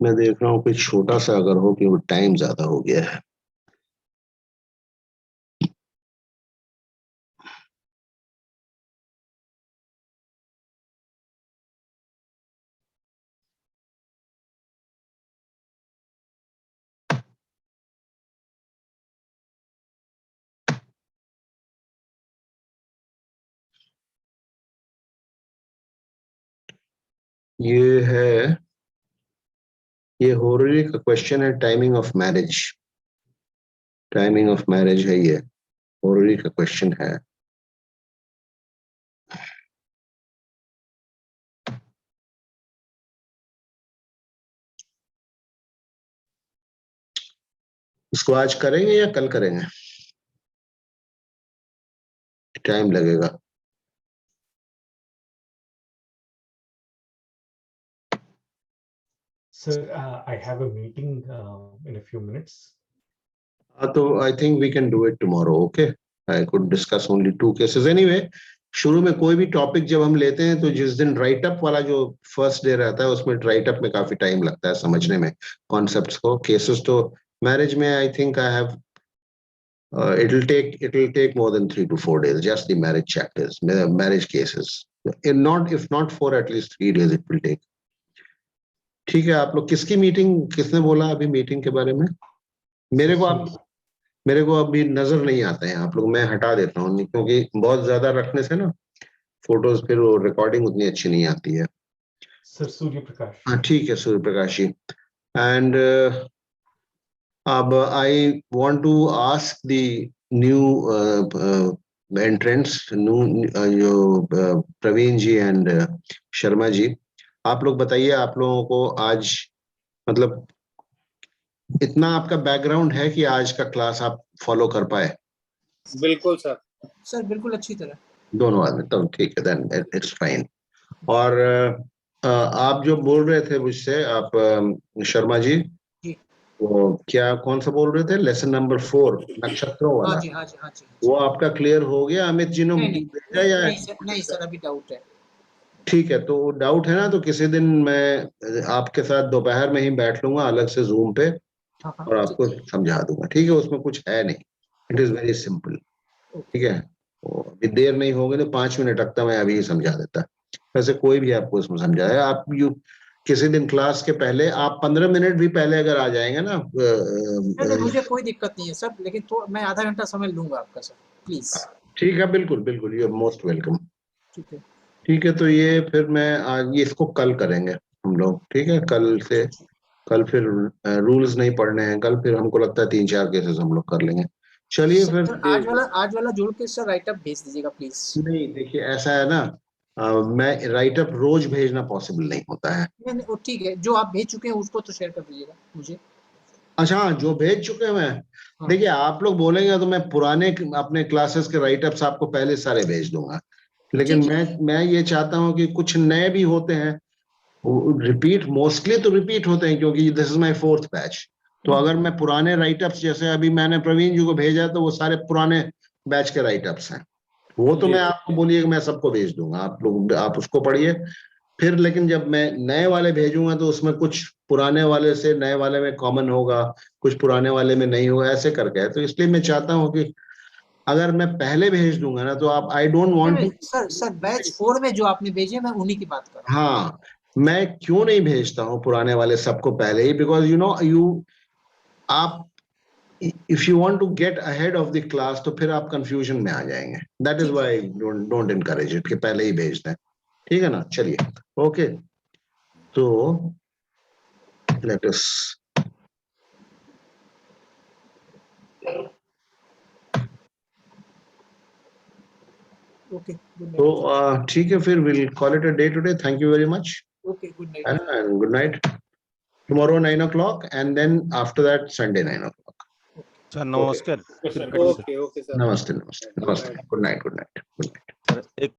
मैं देख रहा हूँ कोई छोटा सा अगर हो, कि टाइम ज्यादा हो गया है। ये है, ये होररी का क्वेश्चन है, timing of marriage. Timing of marriage है ये, होररी का क्वेश्चन है। इसको आज करेंगे या कल करेंगे? टाइम लगेगा। Sir, I have a meeting in a few minutes. तो I think we can do it tomorrow. Okay, I could discuss only 2 cases anyway. शुरू में कोई भी टॉपिक जब हम लेते हैं तो जिस दिन राइट अप वाला जो फर्स्ट डे रहता है उसमें राइट अप में काफी टाइम लगता है समझने में कॉन्सेप्ट्स को। केसेस तो मैरिज में I think I have it will take more than 3 to 4 days, just the marriage chapters, marriage cases. If not 4, at least 3 days it will take. ठीक है, आप लोग किसकी मीटिंग, किसने बोला अभी मीटिंग के बारे में? मेरे को अभी नजर नहीं आता है आप लोग, मैं हटा देता हूँ क्योंकि बहुत ज्यादा रखने से ना फोटोज फिर वो रिकॉर्डिंग उतनी अच्छी नहीं आती है। सर सूर्य प्रकाश। हाँ ठीक है, सूर्य प्रकाश जी। एंड अब I want to ask the new entrants, जो प्रवीण जी एंड शर्मा जी, आप लोग बताइए, आप लोगों को आज मतलब इतना आपका बैकग्राउंड है कि आज का क्लास आप फॉलो कर पाए? बिल्कुल सर। सर बिल्कुल अच्छी तरह। दोनों आदमी, तो ठीक है, देन इट्स फाइन। और आप जो बोल रहे थे मुझसे, आप शर्मा जी, वो क्या कौन सा बोल रहे थे, लेसन नंबर 4 नक्षत्रों वाला? हाँ जी, हाँ जी, हाँ जी। वो आपका क्लियर हो गया? अमित जी ने भेजा या? नहीं सर, अभी डाउट है। ठीक है, तो डाउट है ना, तो किसी दिन मैं आपके साथ दोपहर में ही बैठ लूंगा अलग से जूम पे और आपको समझा दूंगा। ठीक है, उसमें कुछ है नहीं, इट इज वेरी सिंपल। ठीक है, अभी देर नहीं होगी तो 5 मिनट लगता, मैं अभी ही समझा देता। वैसे कोई भी आपको इसमें समझाया, आप किसी दिन क्लास के पहले आप 15 मिनट भी पहले अगर आ जाएंगे ना, मुझे कोई दिक्कत नहीं है सर, लेकिन तो मैं आधा घंटा समय लूंगा आपका सर, प्लीज। ठीक है, बिल्कुल बिल्कुल, यू आर मोस्ट वेलकम। ठीक है, ठीक है, तो ये फिर मैं आज ये इसको कल करेंगे हम लोग। ठीक है, कल से, कल फिर रूल्स नहीं पढ़ने हैं, कल फिर हमको लगता है 3-4 केसेस हम लोग कर लेंगे। चलिए फिर आज वाला जोड़ के सर राइट अप भेज दीजिएगा प्लीज। नहीं, देखिए ऐसा है ना, मैं राइट अप रोज भेजना पॉसिबल नहीं होता है। नहीं, ठीक है, जो आप भेज चुके हैं उसको तो शेयर कर दीजिएगा मुझे। अच्छा, जो भेज चुके हैं मैं, हाँ। देखिए आप लोग बोलेंगे तो मैं पुराने अपने क्लासेस के राइट अप्स आपको पहले सारे भेज दूंगा, लेकिन मैं ये चाहता हूं कि कुछ नए भी होते हैं, रिपीट मोस्टली तो रिपीट होते हैं क्योंकि this is my 4th batch. तो अगर मैं पुराने राइट अप्स, जैसे अभी मैंने प्रवीण जी को भेजा तो वो सारे पुराने बैच के राइट अप्स हैं, वो तो मैं आपको बोलिए कि मैं सबको भेज दूंगा, आप लोग आप उसको पढ़िए फिर। लेकिन जब मैं नए वाले भेजूंगा तो उसमें कुछ पुराने वाले से नए वाले में कॉमन होगा, कुछ पुराने वाले में नहीं होगा, ऐसे करके है। तो इसलिए मैं चाहता हूं कि अगर मैं पहले भेज दूंगा ना तो आप, I don't want to. Sir batch 4 में जो आपने भेजे मैं उन्हीं की बात कर रहा हूँ। हाँ, मैं क्यों नहीं भेजता हूँ पुराने वाले सबको पहले ही, बिकॉज यू आप if you want to get ahead of the class तो फिर आप कंफ्यूजन में आ जाएंगे। That is why don't encourage it कि पहले ही भेज दें। ठीक है ना, चलिए ओके। तो लेट अस, ओके, गुड तो नाइट। ठीक है, फिर will call it a day today. Thank you very much, okay, good night and good night. Tomorrow 9 o'clock and then after that Sunday 9 o'clock. Sir नमस्कार। Okay okay sir. Namaste, namaste, namaste. Good night, good night, good night. Sir एक